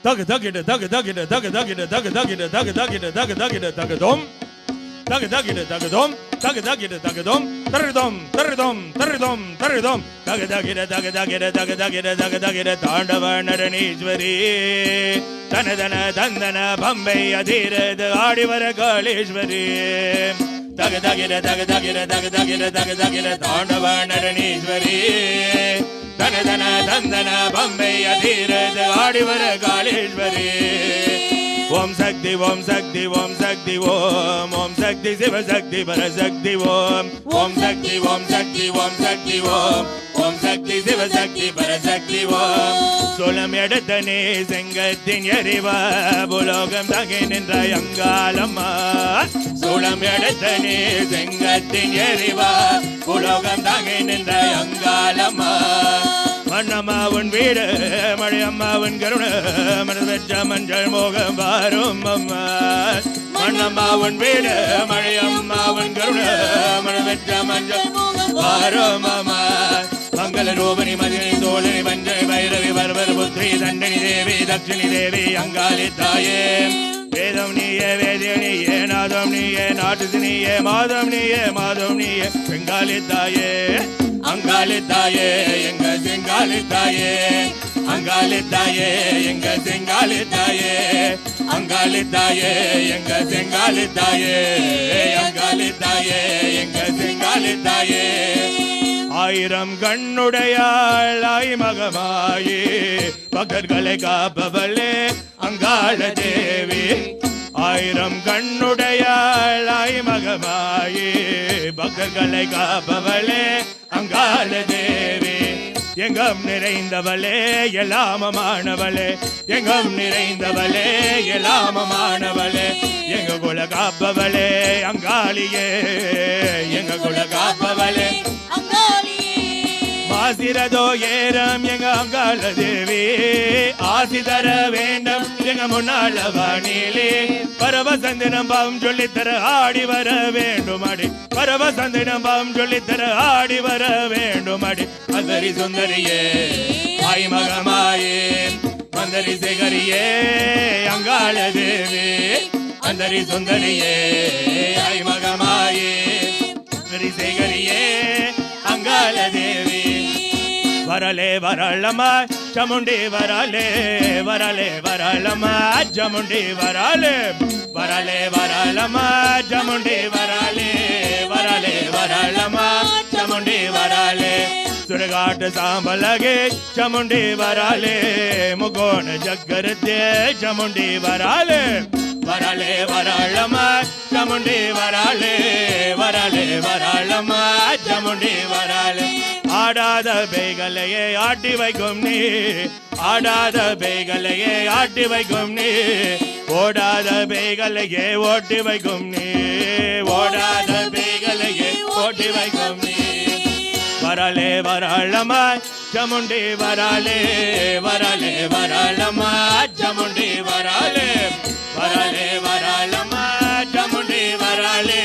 Dug it, dug it, dug it, dug it, dug it, dug it, dug it, dug it, dug it, dug it, dug it, dug it, dug it, dum. Dug it, dug it, dug it, dum. Dug it, dug it, dug it, dum. Taridum, taridum, taridum, taridum. Dug it, dug it, dug it, dug it, dug it, dug it, dug it, dug it, Tandava Naranishwari. Tanadana, Dandana, Bombay, Adhirad, Adivara Kaleshwari. Dug it, dug it, dug it, dug it, dug it, dug it, dug it, dug it, Tandava Naranishwari. Danadana Dandana Bombay Adhirad Adivara Kaleshwari. Om Sakti Om Sakti Om Sakti Om Om Sakti Siva Sakti Para Sakti Om Om Sakti Om Sakti Om Sakti Om Om Sakti Siva Sakti Para Sakti Om Solam Yadathane Sengathin Yariva Bulogam Tagin Indrayangalamma Solam Yadathane Sengathin Yariva Bulogam Tagin Indrayangalamma மன்னம்மாவன் வீடு மழையம்மாவன் கருண மனதற்ற மஞ்சள் மோகம் வாரும் அம்மா. மன்னம்மாவன் வீடு மழையம்மாவன் கருண மனதற்ற மஞ்சள் வாரும் அம்மா. மங்கள ரூபணி மதினி தோழனி மஞ்சள் வைரவி வரவர் புத்திரி தண்டனி தேவி தட்சிணி தேவி அங்காளி தாயே. வேதம் நீயே வேதிய நீயே நாதம் நீயே நாட்டு நீயே மாதம் நீயே மாதம் நீயே பெங்காளி தாயே. அங்காளி தாயே எங்க செங்காளி தாயே. அங்காளி தாயே எங்க செங்காளி தாயே. அங்காளி தாயே எங்க செங்காளி தாயே. அங்காளி தாயே எங்க செங்காளி தாயே. ஆயிரம் கண்ணுடையாய் மகமாயே பகர்களை காப்பவளே அங்காள தேவி. ஆயிரம் கண்ணுடையாய் மகமாயே பகர்களை காப்பவளே அங்காள தேவி. எங்கும் நிறைந்தவளே எல்லாமமானவளே. எங்கும் நிறைந்தவளே எல்லாமமானவளே. எங்க குல காப்பவளே அங்காளியே. எங்க குல காப்பவளே மாசிரதோ ஏரம் எங்க அங்காள தேவி. ஆசி தர வேண்டும் எங்க முன்னாள் வானிலே. பரவசந்தினம் பாவம் சொல்லித்தர ஆடி வர வேண்டுமடி. பரவசந்தினம் பாவம் சொல்லித்தர ஆடி வர வேண்டுமடி. மந்தரி சுந்தரியே ஆய் மகமாயே மந்தரி சேகரியே அங்காள தேவி. மந்தரி சுந்தரியே ஆய் மகமாயே மந்தரி சேகரியே அங்காள தேவி. வரலே வரலமா சமுண்டி வரலே வரலே வரலமா ஜமுண்டி வரலே வரலே வரலமா ஜமுண்டி வரலே வரலே வரலமா ஜமுண்டி வரலே. சுடுகாட்டு சாம்பலகே சமுண்டி வரலே முகோண ஜக்கரத்தே சமுண்டி வரலே வரலே வரலமா சமுண்டி வரலே வரலே வரலமா ஜமுண்டி வரலே. ஆடா ஆடாத பேய்களையே ஆட்டி வைக்கும் நீ, ஆடாத பேய்களையே ஆட்டி வைக்கும் நீ, ஓடாத பேய்களையே ஓட்டி வைக்கும் நீ, ஓடாத பேய்களையே ஓட்டி வைக்கும் நீ. வரலே வராளம்மா சாமுண்டி வராளே, வரலே வராளம்மா சாமுண்டி வராளே, வரலே வராளம்மா சாமுண்டி வராளே,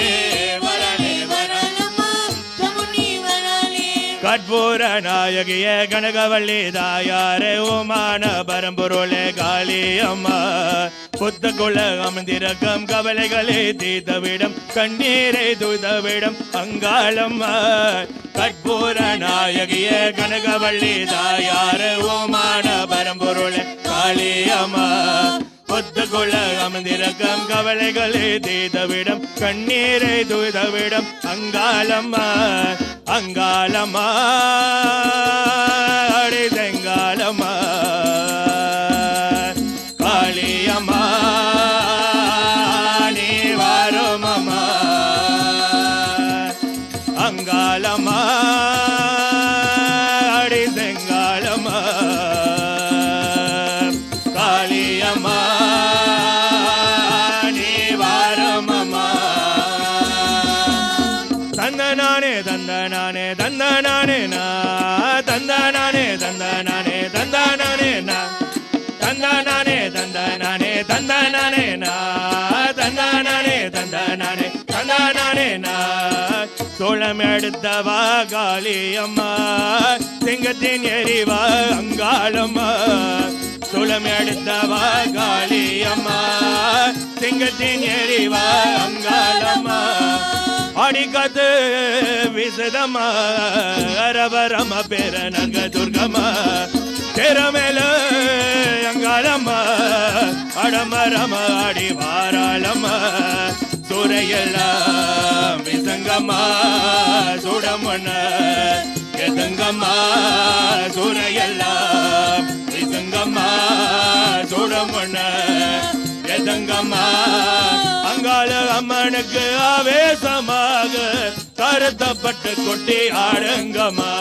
வரலே வராளம்மா சாமுண்டி வராளே. கற்பூர நாயகியே கனகவள்ளி தாயாரே உமான பரம்பொருளே காளி அம்மா, புத்தகுல அமர்ந்திருக்கும் கவலைகளை தீர்த்தவிடம், கண்ணீரை தூதவிடம் அங்காளம்மா. கற்பூர நாயகியே கனகவள்ளி தாயாரே உமான பரம்பொருளே காளி அம்மா, புத்தகுல அமர்ந்திருக்கும் கவலைகளை தீர்த்தவிடம், கண்ணீரை தூதவிடம் அங்காளம்மா. அங்காளம்மா அடி செங்காளம்மா காளியம்மா நீ வருமம்மா. அங்காளம்மா அடி செங்காளம்மா காளியம்மா நீ வருமம்மா. தந்தனானே தந்தனானே தந்தனானே நா, தந்தனானே தந்தனானே தந்தனானே நா, தந்தனானே தந்தனானே தந்தனானே நா, தந்தனானே தந்தனானே தந்தனானே நா. சோளம் எடுத்தவா காளியம்மா, சிங்கத்தின் எரிவா அங்காளம்மா, சோளம் எடுத்தவா காளியம்மா, சிங்கத்தின் எரிவா அங்காளம்மா. அடிக்காத்து விசதம்மா அரவரம பேர நங்க துர்கம்மா, தெரமேல அங்காளம்மா அடமரம அடி வாராளம்மா. சூரையெல்லாம் விசங்கம்மா சுடமண்ண எதங்கம்மா, சூரையெல்லாம் விசங்கம்மா சுடமண்ண எதங்கம்மா. அங்காள அம்மனுக்கு ஆவேசமாக கருத்தப்பட்டு கொட்டி ஆடுங்கம்மா,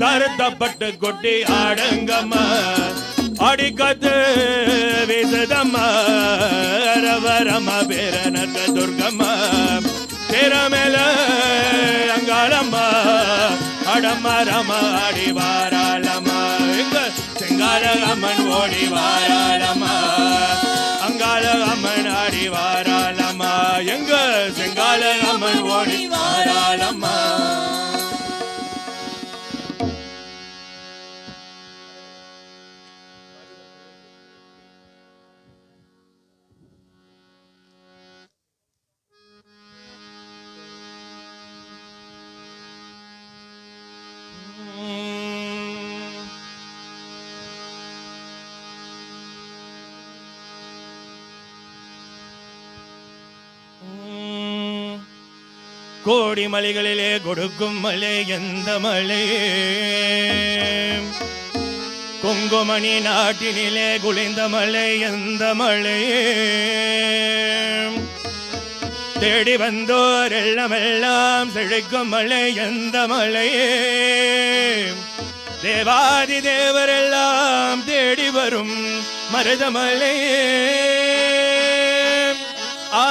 கருத்தப்பட்டு கொட்டி ஆடுங்கம்மா. அடிக்கத்து விசதம்மா அரவரம பேரனக்க துர்கம்மா, திறமேல அங்காளம்மா அடமரம அடி வாராளம்மா. எங்க செங்கால அம்மன் ஓடி வாராளம்மா, அங்காள அம்மன் ஆடி வாராளம்மா, எங்க செங்கால அம்மன் ஓடி வாராளம்மா. கோடி மலைகளிலே கொடுக்கும் மலை எந்த மலை, கொங்குமணி நாட்டினிலே குளிந்த மலை எந்த மலை, தேடி வந்தோர் எல்லாம் செழிக்கும் மலை எந்த மலை, தேவாதி தேவரெல்லாம் தேடி வரும் மருதமலை. ஆ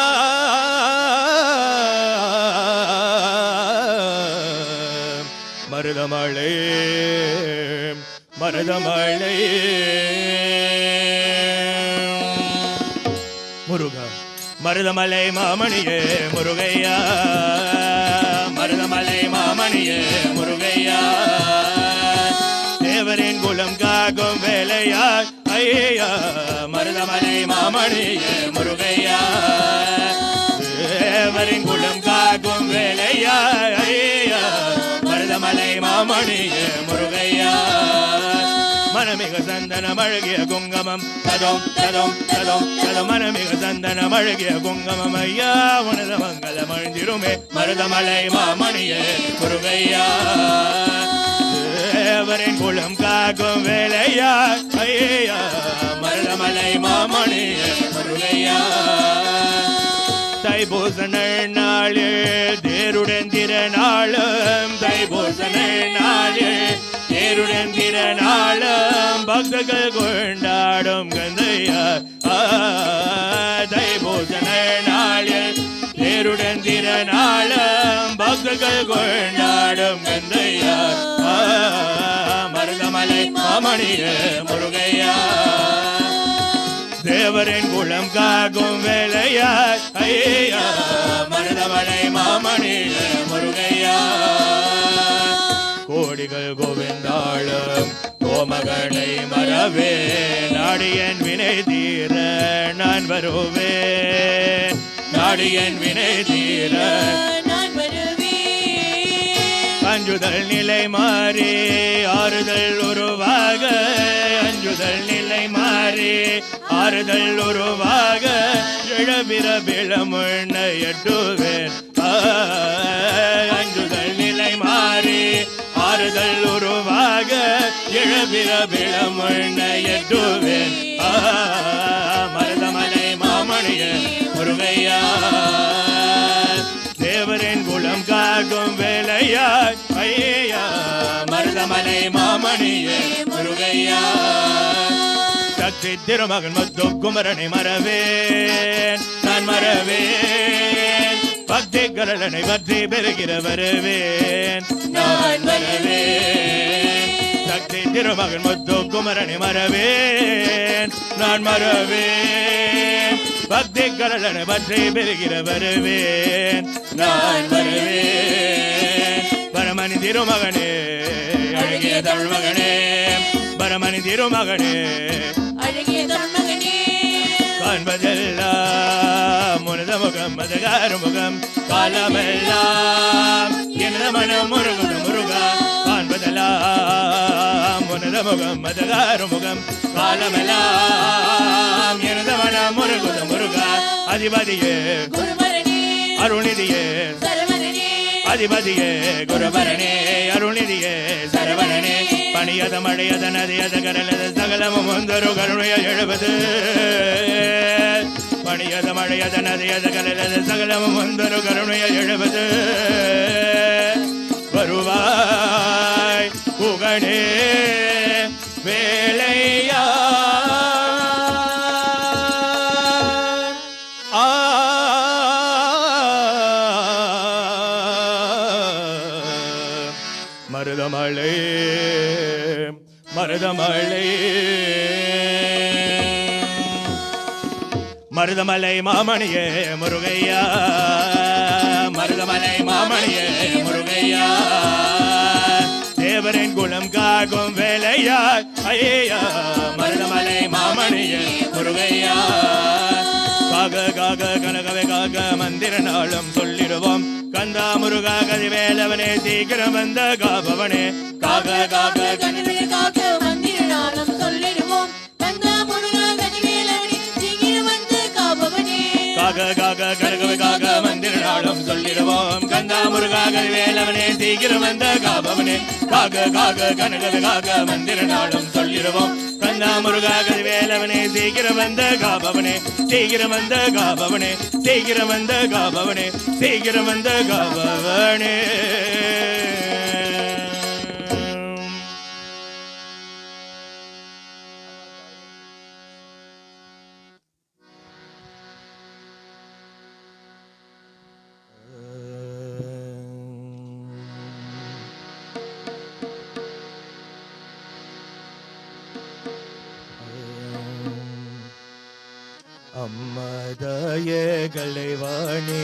மருதமலை மருதமலை முருகா, மருதமலை மாமணியே முருகையா, மருதமலை மாமணியே முருகையா, தேவரின் குலம் காக்கும் வேலையா ஐயா, மருதமலை மாமணியே முருகையா, தேவரின் குலம் காக்கும் வேலையா ஐயா, மருதமலை மாமணியே முருகையா. மனமிக சந்தனம் அழகிய குங்கமம் ததோம் ததோம் ததோம் ததம், மனமிக சந்தனம் அழகிய குங்கமம் ஐயா, உனது மங்களம் அழிந்திருமே மருதமலை மாமணியே முருகையா, தேவரின் குலம் காக்கும் வேலையா ஐயா, மருதமலை மாமணியே முருகையா. தைப்பூச நாளில் தேருடன் திருநாளும், தைப்பூச நாளில் நாளும் பக்தர்கள் கொண்டாடும் கந்தையா தைப்பூச நாளில் தேருடன் திருநாளும் பக்தர்கள் கொண்டாடும் கந்தையா மருதமலை மாமணிய முருகையா தேவரின் குளம் காக்கும் வேலையாய் ஐயா மருதமலை மாமணிய முருகையா கோடிகள் கோவிந்தாளும் கோமகனை மறவே நாடியன் வினை தீர நான் வருவேன் நாடியன் வினை தீர நான் வருவேன் அஞ்சுதல் நிலை மாறி ஆறுதல் உருவாக அஞ்சுதல் நிலை மாறி ஆறுதல் உருவாக இழபிற விளமுண்ண எட்டுவேன் அஞ்சுதல் நிலை மாறி ஆறுதல் உருவாக இழபிற விளமுண்ண எட்டுவேன் மருதமலை மாமணிய முருகையா தேவரின் குளம் காக்கும் வேலையா ஐயா மருதமலை மாமணிய முருகையா சக்தி திருமகன் முத்து குமரனை மறவேன் நான் மறவேன் பக்தி கரலனை பற்றி பெறுகிற வருவேன் நான் வருவேன் சக்தி திருமகன் முத்து குமரனை மறவேன் நான் மறவேன் பக்தி கரலனை பற்றி பெறுகிற வருவேன் நான் வருவேன் பரமணி திருமகனே அழகிய தமிழ் மகனே பரமணி திருமகனே அழகிய தமிழ்மகனே காண்பதெல்லாம் உனது முகம் மதகார முகம் காலமெல்லாம் எனது மனம் முருகுது முருகா காண்பதெல்லாம் உனது முகம் மதகார முகம் காலமெல்லாம் எனது மனம் முருகுது முருகா அதிபதியே குருபரனே அருள்நிதியே சரவணனே அதிபதியே குருபரனே அருள்நிதியே சரவணனே பணியத மழையத நதியத கரலத சகலமும் ஒந்தொரு கருணைய எழுபது பணியத மழையத நதியத கரலத சகலமும் ஒந்தொரு கருணைய எழுபது வருவாய் புகழே வேலையா மருதமலை மருதமலை மருதமலை மாமணியே முருகையா மருதமலை மாமணியே முருகையா தேவரின் குளம் காக்கும் வேலையா ஐயா மருதமலை மாமணியே முருகையா காக காக கனகவே காக மந்திர நாளும் சொல்லிடுவோம் கந்தா முருகா கதிவேலவனே சீக்கிரம் வந்த காபவனே காக காக கனவே காக்க மந்திர நாளும் சொல்லிடுவோம் கந்தா முருகா கதிவேலவனே சீக்கிரம் வந்து காப்பவனே காக காக கனகவே காக மந்திர நாளும் சொல்லிடுவோம் கந்தா முருகா கதிவேலவனே சீக்கிரம் வந்த காபவனே காக காக கனகவே காக மந்திர நாளும் சொல்லிடுவோம் கந்தா முருகா கதிவேலவனே சீக்கிரம் வந்த காபவனே சீக்கிரம் வந்த காபவனே சீக்கிரம் வந்த காபவனே சீக்கிரம் வந்த காபவனே அம்மதாயே கலைவாணி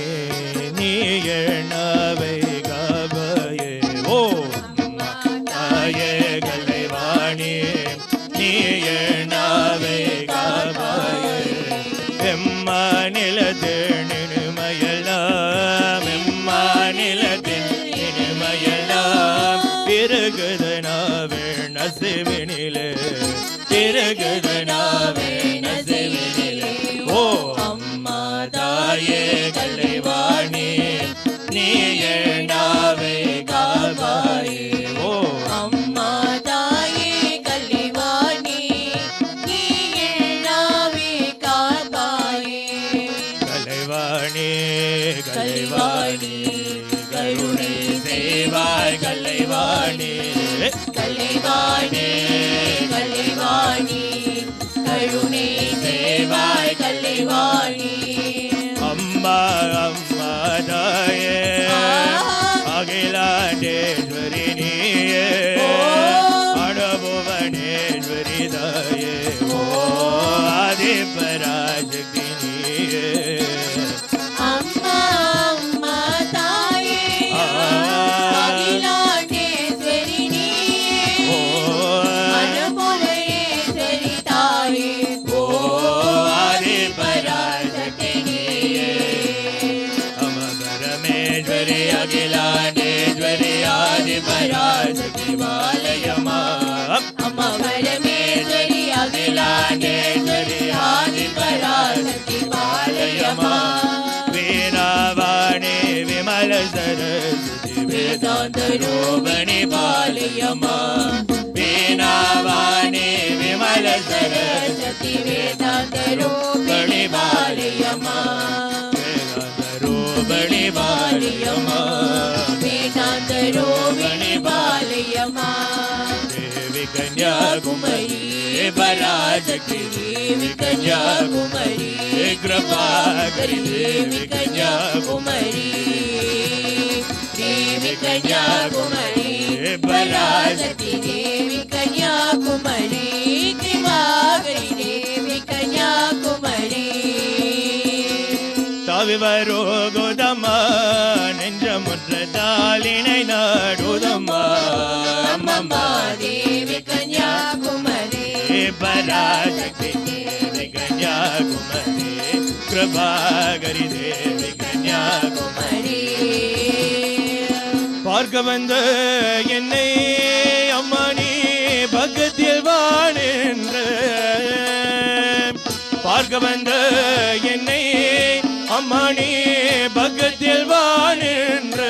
நீ எண்ணாவை காபையே ஓ அம்மாதாயே கலைவாணி நீ எண்ணாவை காபையே எம்மாநிலத்தின் இனிமையெல்லாம் எம்மாநிலத்தின் இனிமையெல்லாம் பிறகுதனாவே நசிவினிலே பிறகுதனாவே நசிவினிலே ஓ அம்மா தாயே கலைவாணி நீ எண்ணாவே காபாயே ஓ அம்மா தாயே கலைவாணி நீ எண்ணாவே காப்பாயே கலைவாணி கலைவாணி கருணை செய்வாய் கலைவாணி கலைவாணி கலைவாணி கருணை செய்வாய் கலைவாணி அம்மா அம்மா தாயே அகிலாண்டேஸ்வரி நீயே அனுபவனேஸ்வரி தாயே ஓ ஆதி பராசக்தி நீயே அம்மா அம்மா தாயே அகிலாண்டேஸ்வரி நீயே அனுபவனேஸ்வரி தாயே ஓ ஆதி பராசக்தி நீயே அமபரமேஸ்வரி அகிலாண்டேஸ்வரி ஆதி பராசக்தி வாலயமா அம்மா பரமேஸ்வரி அகிலாண்டேஸ்வரி ஆதி பராசக்தி பாலயமா வீணாவாணி விமல சரஸ்வதி வேதாந்த ரூபணி பாலயமா வீணாவாணி விமல சரஸ்வதி வேதாந்த ரூபணி பாலயமா வேதாந்த ரூபணி பாலயமா வேதாந்த ரூபணி பாலயமா தேவி கன்யாகுமரி பராசக்தி தேவி கன்யாகுமரி கிருபாகரி தேவி கன்யாகுமரி தேவி கன்யாகுமரி பராசக்தி தேவி கன்யாகுமரி கிருபாகரி தேவி கன்யாகுமரி தாவி வருகுதம்மா நெஞ்சமுற்ற தாளினை நாடுதம்மா அம்மம்மா தேவி கன்யாகுமரி பராசக்தி தேவி கன்யாகுமரி கிருபாகரி தேவி கன்யாகுமரி பார்க்க வந்த என்னை அம்மா நீ பக்கத்தில் வாழென்ற பார்க்க வந்த என்னை அம்மா நீ பக்கத்தில் வாழென்ற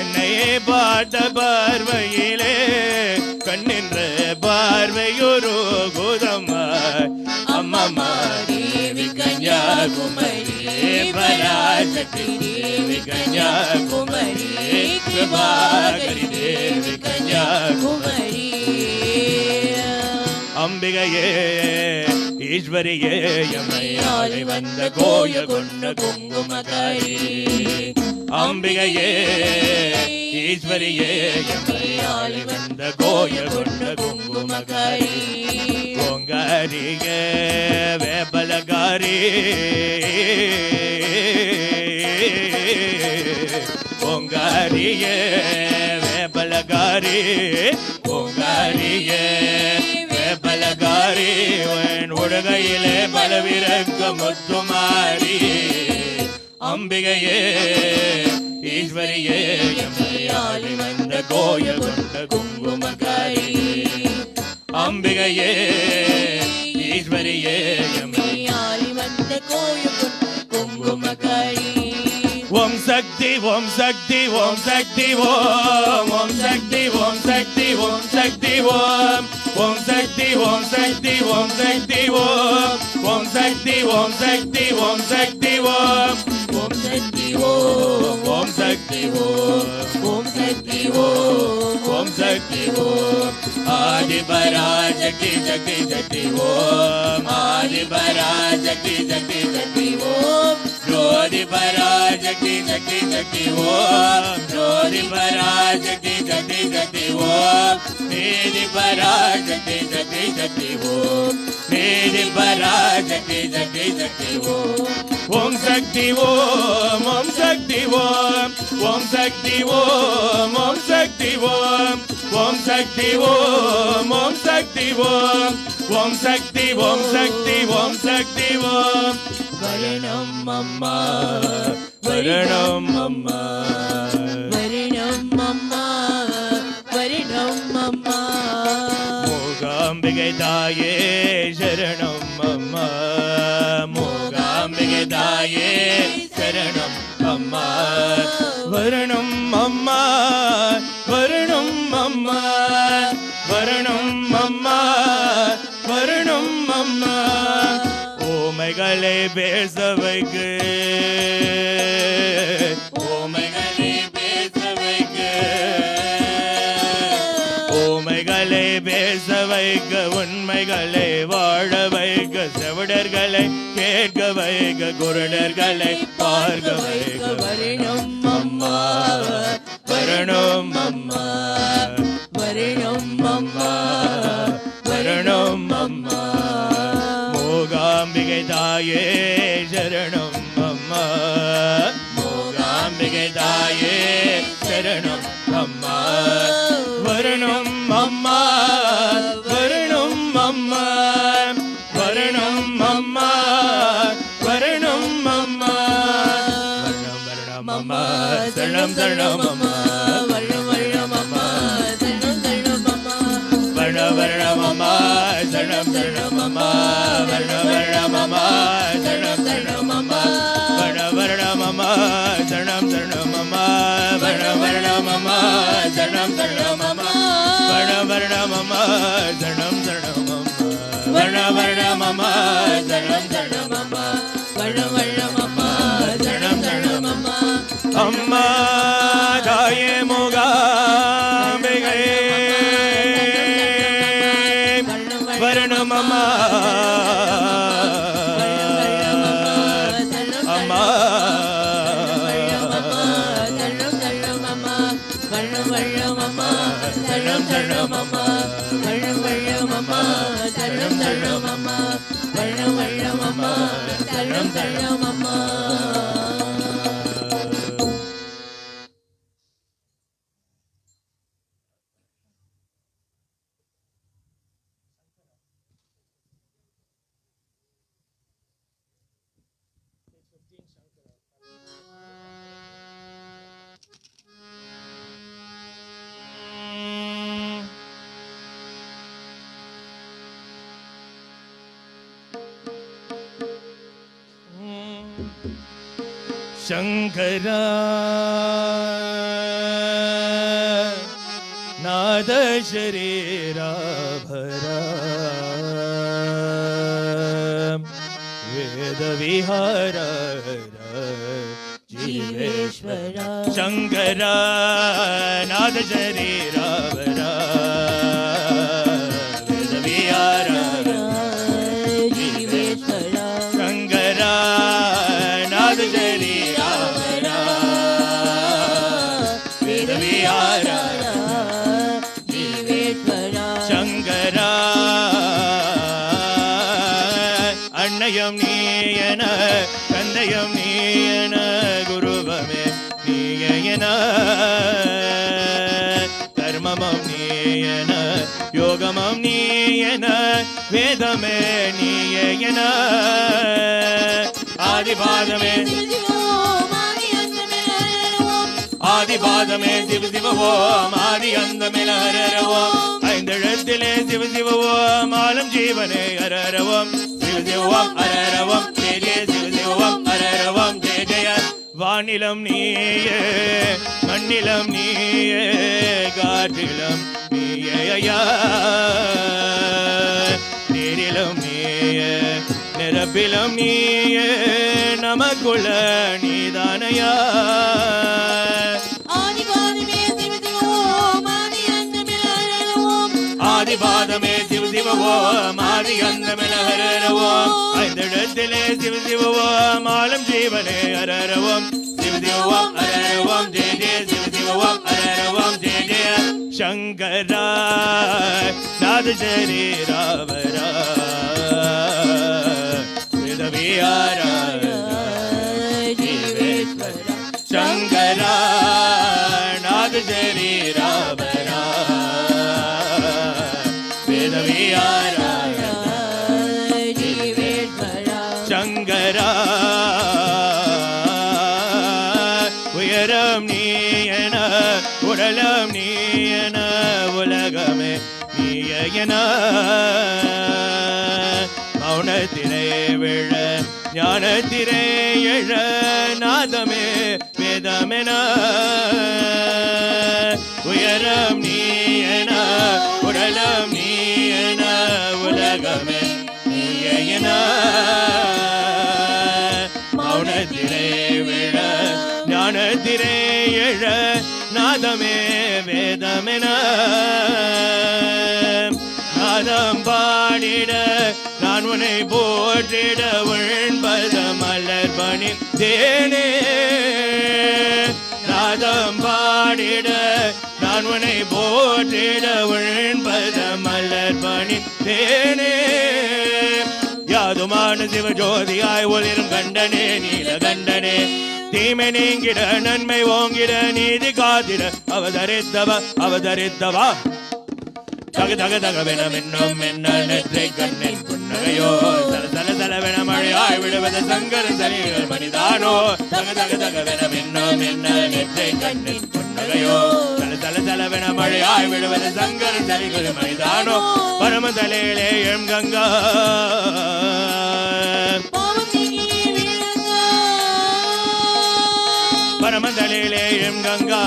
என்னையே பார்த்த பார்வையிலே கண்ணின்ற பார்வையொரு குதம்மா அம்மம்மா தேவி கன்யாகுமரி பராசக்தி தேவி கன்யாகுமரி கிருபாகரி தேவி கன்யாகுமரி அம்பிகையே ஈஸ்வரியே எம்மையாளை வந்த கோய கொண்ட குங்குமக்காரி அம்பிகையே ஈஸ்வரியே எம்மையாளை வந்த கோய கொண்ட குங்குமக்காரி பொங்காரியே வேப்பலகாரி பொங்காரியே வேப்பலகாரி பொங்காரியே வேப்பலகாரி உடகையிலே பலவிறக்க முத்துமாரி அம்பிகையே ஈஸ்வரியே எம்மையாளி வந்த கோய கொண்ட குங்குமக்காரி அம்பிகையே ஈஸ்வரியே எம்மையாளி வந்த கோய கொண்ட குங்குமக்காரி ஓம் சக்தி ஓம் சக்தி ஓம் சக்தி ஓம் ஓம் சக்தி ஓம் சக்தி ஓம் சக்தி ஓம் ஓம் சக்தி ஓம் சக்தி ஓம் சக்தி ஓம் ஓம் சக்தி ஓம் சக்தி ஓம் சக்தி ஓம் ஓம் சக்தி ஓம் ஓம் சக்தி ஓம் ஓம் சக்தி ஓம் ஓம் சக்தி ஓம் ஆதி பராசக்தி சக்தி சக்தி ஓம் ஆதி பராசக்தி சக்தி சக்தி ஓம் ஜோதி பராசக்தி சக்தி சக்தி ஓம் ஜோதி பராசக்தி சக்தி சக்தி ஓம் நீதி பராசக்தி சக்தி சக்தி ஓம் நீதி பராசக்தி சக்தி சக்தி ஓம் ஓம் சக்தி ஓம் ஓம் சக்தி ஓம் ஓம் சக்தி ஓம் ஓம் சக்தி ஓம் ஓம் சக்தி ஓம் ஓம் சக்தி ஓம் ஓம் சக்தி ஓம் சக்தி ஓம் சக்தி ஓம் வரணம் அம்மா வரணம் அம்மா வரணம் அம்மா வரணம் அம்மா மூகாம்பிகை தாயே சரணம் அம்மா மூகாம்பிகை தாயே சரணம் அம்மா வரணம் அம்மா வரணம் அம்மா வரணம் அம்மா வரணம் அம்மா ஓமைகளை பேச வைக்கு ஓமைகளை பேச வைக்கு வைக்க உண்மைகளை வாழ வைக்க செவிடர்களை கேட்க வைக்க குருடர்களை பார்க்க வைக்க வரணும் அம்மா வரணும் அம்மா வரணும் அம்மா வரணும் அம்மா மூகாம்பிகை தாயே சரணம் அம்மா மூகாம்பிகை தாயே சரணம் அம்மா வரணும் அம்மா வரணும் அம்மா வரணும் அம்மா வரணும் அம்மா வரணம் வரணம் அம்மா சரணம் சரணம் அம்மா வரணம் வரணம் அம்மா சரணம் சரணம் அம்மா வரணம் வரணம் அம்மா சரணம் சரணம் அம்மா வரணம் வரணம் அம்மா சரணம் சரணம் அம்மா வரணம் வரணம் அம்மா சரணம் சரணம் அம்மா வரணம் வரணம் அம்மா சரணம் சரணம் அம்மா வரணம் வரணம் அம்மா சரணம் சரணம் அம்மா வரணம் வரணம் அம்மா சரணம் சரணம் அம்மா வரணம் வரணம் அம்மா சரணம் சரணம் அம்மா அம்மா தாயே மூகாம்பிகை வரணும் அம்மா அம்மா சரணம் சரணம் அம்மா வரணம் வரணம் அம்மா சரணம் சரணம் அம்மா வரணம் வரணம் அம்மா சரணம் சரணம் அம்மா வரணம் வரணம் அம்மா சரணம் சரணம் அம்மா शंकरा नाद शरीरा भरा वेद विहार जीवेश्वरा शंकरा नाद शरीरा भरा वेद विहार जीवेश्वरा शंकरा नाद शरीरा शंकरा अन्नयम नीयन कंदयम नीयन गुरुवमे नीयन कर्ममम नीयन योगमम नीयन वेदमे नीयन आदिपादमे ஆதிபாதமே சிவ சிவ ஓம் ஆதி அந்தமே ஹரர ஓம் ஐந்தெழுத்திலே சிவ சிவ ஓம் ஆலம் ஜீவனே ஹரர ஓம் சிவ சிவ ஓம் ஹரர ஓம் ஜெய ஜெய சிவ சிவ ஓம் ஹரர ஓம் ஜெய ஜெய வானிலம் நீயே மண்ணிலம் நீயே காற்றிலம் நீயே ஐயா நீரிலும் நீயே நிரப்பிலும் நீயே நமக்குள்ள நீதானையா ஆதிபாதமே சிவ சிவ ஓம் ஆதி அந்தமில் ஹரர ஓம் ஐந்தெழுத்திலே சிவ சிவ ஓம் ஆலம் ஜீவனே ஹரர ஓம் சிவ சிவ ஓம் ஹரர ஓம் ஜெய ஜெய சிவ சிவ ஓம் ஹரர ஓம் ஜெய ஜெய சங்கரா நாத शरीरा भरा वेद विहार जीवेश्वरा शंकरा नाद शरीरा भरा वेद विहार जीवेश्वरा शंकरा உயரம் நீயன உடலம் நீயன உலகமே நீயன மௌனத்திலே விழ ஞானத்திலே எழ நாதமே வேதமென உயரம் நீயன உடலம் நீயன உலகமே நீயன மௌனத்திலே விழ ஞானத்திலே எழ நாதமே வேதமென நாதம் பாடிட நான் உன்னை போற்றிட உண்பத மலர் பணி தேனே நாதம் பாடிட நான் உன்னை போற்றிட உண்பத மலர் பணி தேனே யாதுமான சிவஜோதியாய் ஒளிரும் கண்டனே நீலகண்டனே தீமை நீங்கிட நன்மை ஓங்கிட நீதி காத்திட அவதரித்தவா தக தக தகவென மின்னும் மின்னல் நெற்றை கண்ணின் புன்னகையோ தல தல தலவென மழையாய் விடுவது சங்கர சலிகள் மனிதானோ தக தக தகவென மின்னும் மின்னல் நெற்றை கண்ணின் புன்னகையோ தல தல தலவென மழையாய் விடுவது சங்கர சலிகள் மனிதானோ பரமதலையிலே எம் கங்கா பரமதலையிலே எம் கங்கா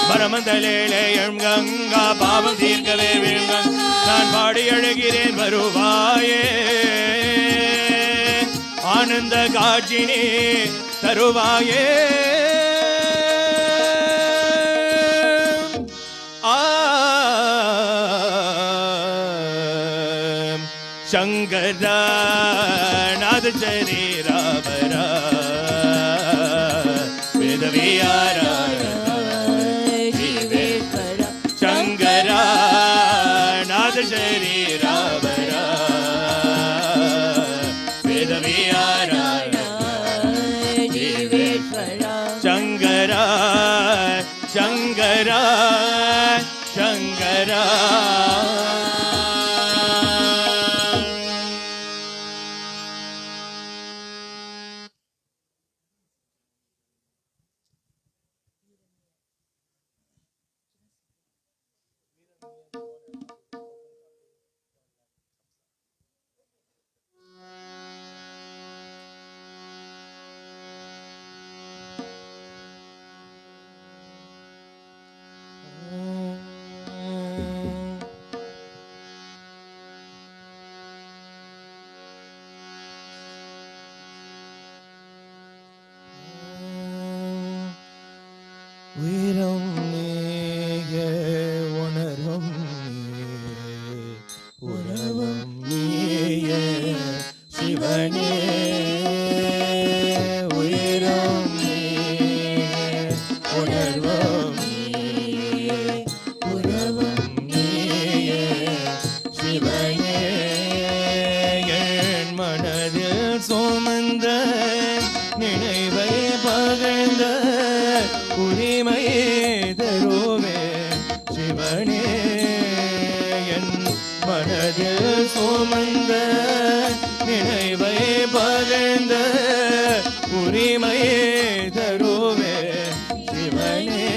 பரமதலையிலே எம் கங்கா பாவம் தீர்க்கவே விழுங்கங் நான் பாடி அழுகிறேன் வருவாயே ஆனந்த காட்சினே தருவாயே சங்கரா நாத சரீராபரா வேதவியாரா சங்கரா நாத சரீராபரா வேதவியாரா சங்கரா சங்கரா சங்கரா உயிரும் நீயே உணரும் உறவும் நீயே சிவனே உயிரும் நீயே உணர்வும் நீயே உறவும் நீயே சிவனே என் மனதில் சுமந்த நினைவை பகழ்ந்த உரிமை தருவே சிவனே என் மனதில் சுமந்த நினைவை பகழ்ந்த உரிமை தருவே சிவனே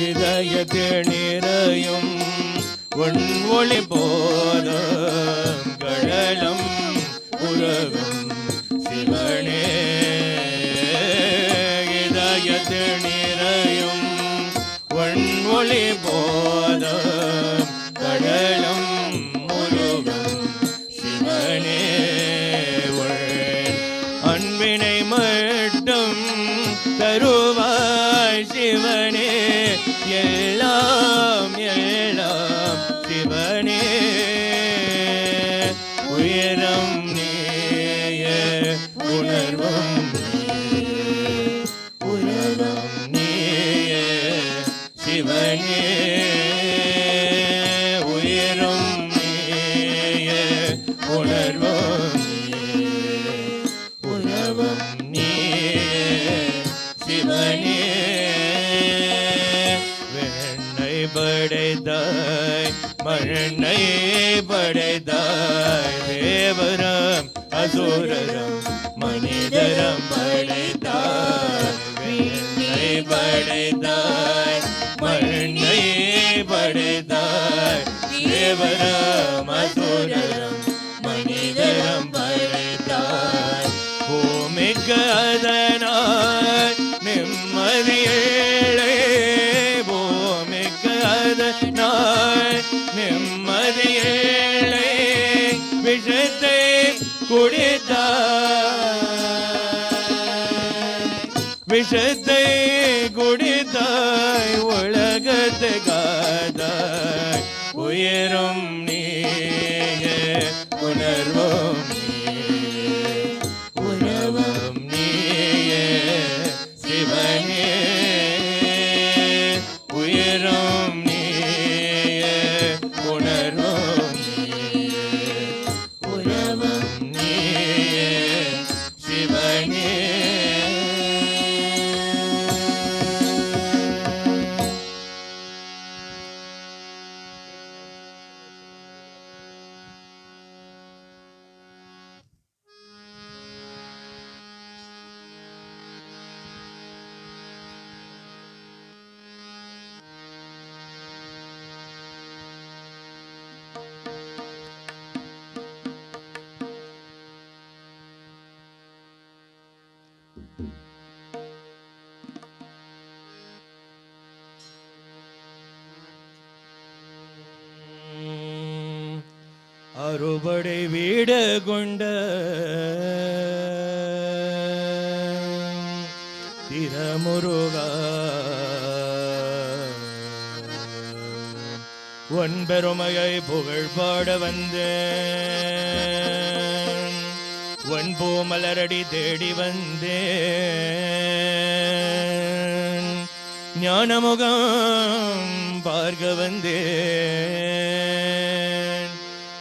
இதயத்தில் நிறையும் உன் ஒளி போதும் கடலும் உலகம் சிவனே நிறையும் ஒன் ஒளி போதும் கடலும் முருகம் சிவனே அன்பினை மட்டும் தருவாய் சிவனே எல்லாம் எல்லாம் சிவனே உயரம் நீய உணர்வும் சிவனே உயரும் நீய உணர்வும் உணவும் நீய சிவனே வெண்ணை படைத்தாய் மண்ணை படைத்தாய் தேவரம் அசுரரம் மனிதரம் படைத்தாய் வெண்ணை படைத்தாய் மண்ணை படைத்தாய் தேவரம் அசுரரம் மனிதரம் படைத்தாய் பூமிக்கு அதனால் நிம்மதியேழை பூமிக்கு அதனால் நிம்மதியேழை விஷத்தை குடித்தாய் விஷத்தை குடித்தாய் உலக உலகத்தை காத்தாய் உயரும் நீயே உணர்வோம் நீயே உணவும் நீயே சிவனே உயரும் நீயே உணர்வோம் நீயே உணவும் நீயே சிவனே அறுபடை வீடு கொண்ட திருமுருகா உன் பெருமையை புகழ் பாட வந்தேன் உன் பூமலரடி தேடி வந்தேன் ஞானமுகம் பார்க்க வந்தேன்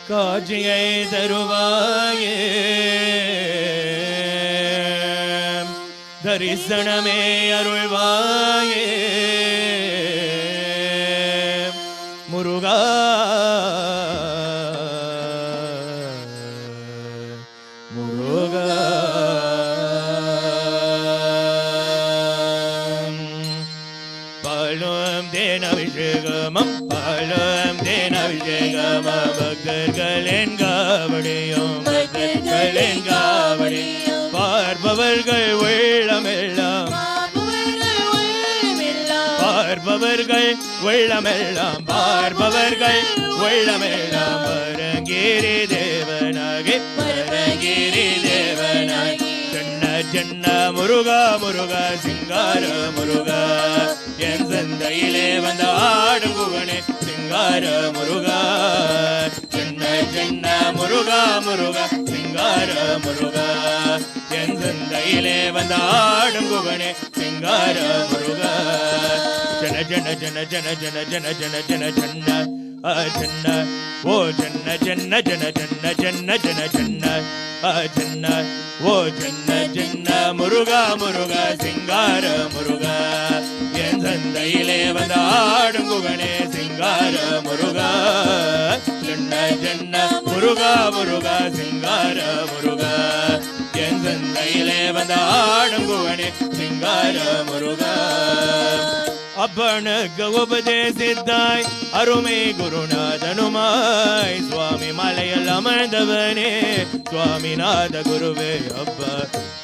காட்சியை தருவாயே தரிசனமே அருள்வாயே முருகா முருகா பாலும் தேனபிஷேகமம் பாலும் தேனபிஷேகமம் பக்தர்களின் காவடியும் பக்தர்களின் காவடியும் பார்ப்பவர்கள் உள்ளமெல்லாம் பார்ப்பவர்கள் உள்ளமெல்லாம் பார்ப்பவர்கள் உள்ளமெல்லாம் பரங்கிரி தேவனாகி பரங்கிரி தேவனாகி ஜன்ன ஜன்ன முருகா முருகா சிங்கார முருகா என் சந்தையிலே வந்த ஆடும் குகனே சிங்கார முருகா ஜன்ன ஜன்ன முருகா முருகா சிங்கார முருகா என் சந்தையிலே வந்த ஆடும் குகனே சிங்கார முருகா ஜன ஜன ஜன ஜன ஜன ஜன ஜன ஜன ஜன்ன ஜன்ன ஓ ஜன்ன ஜன்ன ஜன ஜன்ன ஜன்ன ஜன ஜன்ன ஜன்ன ஓ ஜன்ன ஜன்ன முருகா முருகா சிங்கார முருகா என் சந்தையிலே வந்த ஆடும் குகனே சிங்கார முருகா ஜன்ன ஜன்ன முருகா முருகா சிங்கார முருகா என் சந்தையிலே வந்த ஆடும் குகனே சிங்கார முருகா அப்பனுக்கு உபதேசித்தாய் அருமை குருநாதனுமாய் சுவாமி மலையில் அமர்ந்தவனே சுவாமிநாத குருவே அப்பா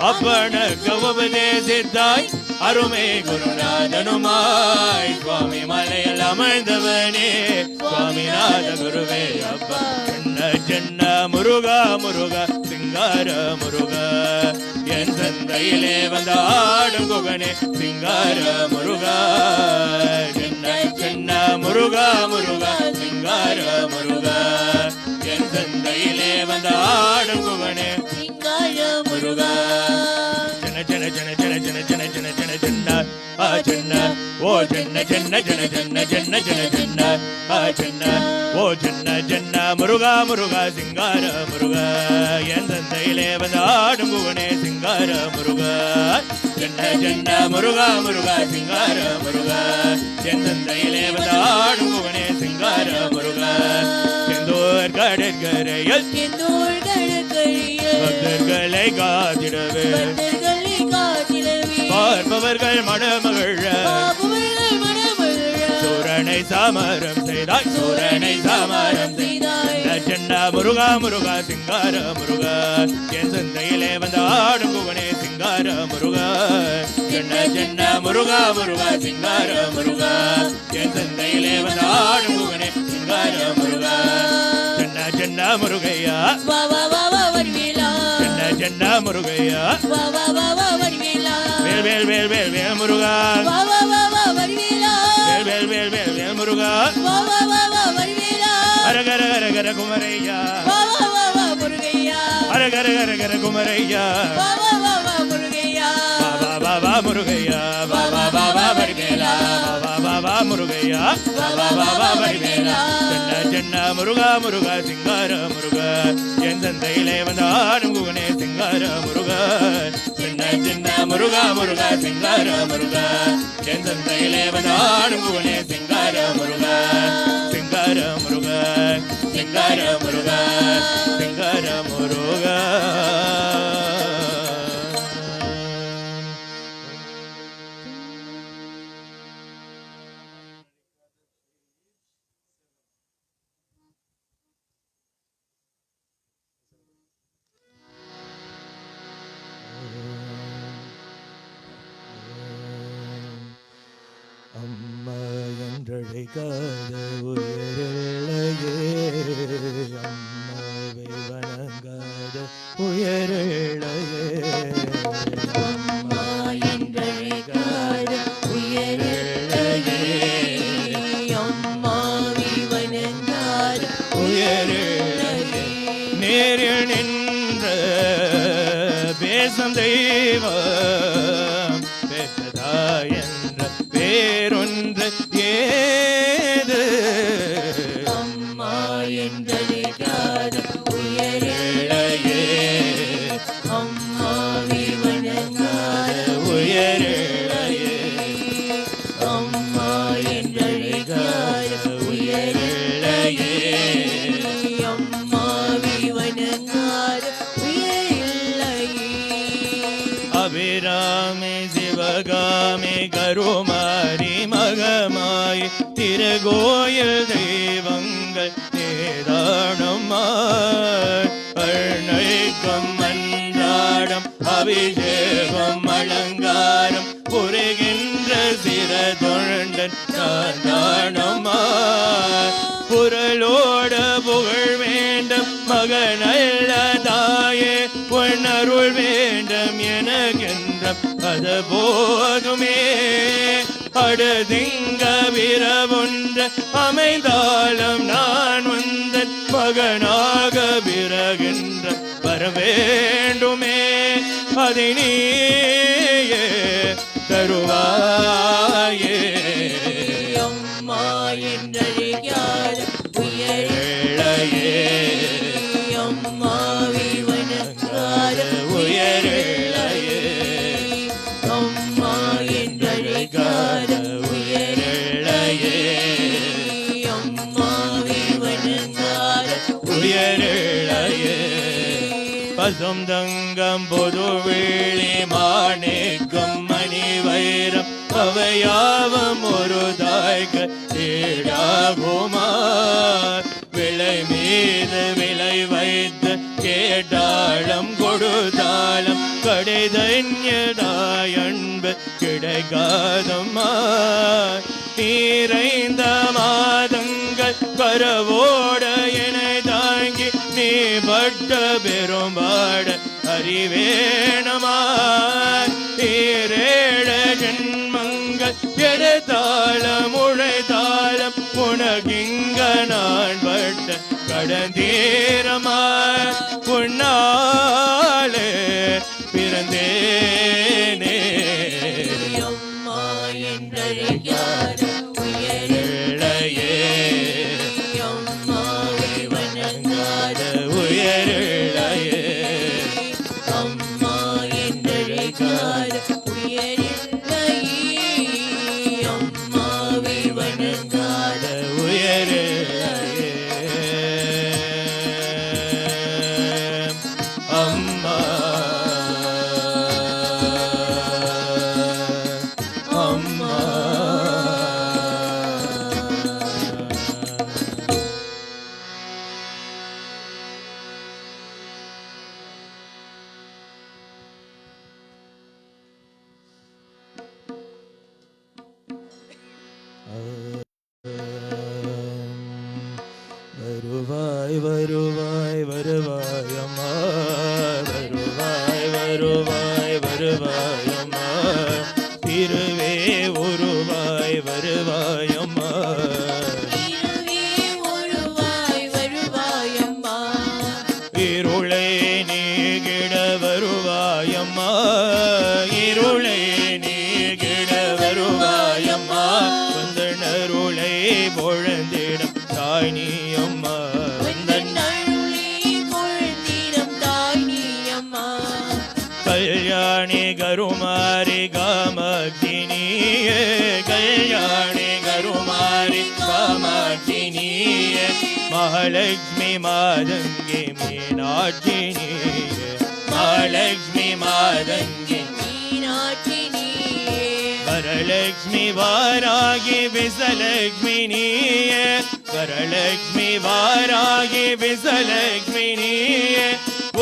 அப்பனுக்கு உபதேசித்தாய் அருமை குருநாதனுமாய் சுவாமி மலையில் அமர்ந்தவனே சுவாமிநாத குருவே அப்பா ஜன்ன ஜன்ன முருகா முருகா சிங்கார முருகா என் சந்தையிலே வந்த ஆடும் குகனே சிங்கார முருகா ஜன்ன ஜன்ன முருகா முருகா சிங்கார முருகா என் சந்தையிலே வந்த ஆடும் குகனே சிங்கார முருகா ஜன ஜன ஜன ஜன ஜன ஜன ஜன ஜன ஜன்ன ஜன்ன ஓ ஜன்ன ஜன்ன ஜன ஜன்ன ஜன்ன ஜன ஜன்ன ஜன்ன ஓ ஜன்ன ஜன்ன முருகா முருகா சிங்கார முருகா என் சந்தையிலே வந்த ஆடும் குகனே சிங்கார முருகா ஜன்ன ஜன்ன முருகா முருகா சிங்கார முருகா என் சந்தையிலே வந்த ஆடும் குகனே சிங்கார முருகா செந்தூர் கடற்கரையில் பக்தர்களை காத்திடவே பார்ப்பவர்கள் மணமகள் சூரனை சமரம் செய்தாய் சூரனை சமரம் செய்தாய் ஜன்ன முருகா முருகா சிங்கார முருகா என் சந்தையிலே வந்த ஆடும் குகனே சிங்கார முருகா ஜன்ன ஜன்ன முருகா முருகா சிங்கார முருகா என் சந்தையிலே வந்த ஆடும் குகனே சிங்கார முருகா ஜன்ன ஜன்ன முருகையா ஜன்ன ஜன்ன முருகையா வேல் வேல் வேல் வேல் வேல் முருகா வேல் வேல் வேல் வேல் வேல் வேல் முருகா வா வா வா வா வடிவேலா அரகர அரகர குமரையா வா வா வா வா முருகையா அரகர அரகர குமரையா வா வா வா வா முருகையா வா வா வா முருகையா வா வா வா வா வடிவேலா வா வா வா முருகையா வா வா வா வா வடிவேலா சென்ன சென்ன முருகா முருகா சிங்கார முருகா என் சந்தையிலே வந்தாடும் குகனே சிங்கார முருகா சின்ன சின்ன முருகா முருகா சிங்கார முருகா என் சந்தையிலே வந்தாடும் குகனே சிங்கார முருகா சிங்கார முருகா சிங்கார முருகா சிங்கார முருகா அம்மா என்றழைக்காத உயரில்லையே அம்மாவை வணங்காத உயரில்லையே அம்மா என்றழைக்காத உயரில்லையே அம்மாவை வணங்காத உயரில்லையே நேரில் நின்ற பேசும் தெய்வம் பெற்றதா என்ற பேரொன்று ஏது அம்மா என்றழைக்காத உயரில்லையே அம்மாவை வணங்காத உயரில்லையே அம்மா என்றழைக்காத உயரில்லையே அம்மாவை வணங்காத உயரில்லையே அபிராமி சிவகாமி கருமாரி மகமாய் திருகோயில் தெய்வங்கள் ஏதானமாய் அன்னைக்கும் அன்றாடம் அபிஷேகம் அலங்காரம் புரிகின்ற சிற தொண்டன் தானமாய் புரளோட புகழ் வேண்டும் மகனல்ல தாயே பொன்னருள் வேண்டும் எனக்கின்ற அது போதுமே அடுதிங்க விரவொன்ற அமைந்தாலும் நான் வந்தன் மகனாக விரகின்ற வர வேண்டுமே அதை நீயே தருவாயே அம்மா என்றழைக்காத உயரில்லையே அம்மாவை வணங்காத உயரில்லையே அம்மா என்றழைக்காத உயரில்லையே அம்மாவை வணங்காத உயரிழையே பசும் தங்கம் பொதுவேளி மாணிக்கம் மணி வைரம் அவையாவும் ஒரு தாய்க்கு ஈடாகுமா விலை மீது விலை வைத்து கேட்டாளம் கொடுத்தாளம் கடைதன்யதாய் அன்பு கிடைக்காதம்மா நீரைந்த மாதங்கள் கரவோட என தாங்கி நீ பட்ட பெரும்பாட அறிவேணமா ஈரேழ ஜென்மங்கள் எடுத்தாளம் உழைத்தாளம் உனகிங்க நான் பட்ட கடந்தீரமா உன்னாலே பிறந்தேனே அம்மா என்றழைக்காத உயரில்லையே அம்மாவை வணங்காத உயரிழையே அம்மா என்றழைக்காத உயரில்லையே அம்மாவை வணங்காத உயரிழையே அம்மா அம்மா வருவாய் வருவாய் வருவாய் அம்மா வருவாய் வருவாய் வருவாய் அம்மா திருவே உருவாய் வருவாய் அம்மா தாய் நீ அம்மா. கல்யாணி கருமாரி காமாட்சினியே, கல்யாணி கருமாரி காமாட்சினியே, மகாலட்சுமி மாதங்கி மீனாட்சினியே, மகாலட்சுமி மாதங்கி மீனாட்சினியே, வரலட்சுமி வாராகி விசலட்சுமி நீயே, வரலட்சுமி வாராகி விசலட்சுமி நீயே,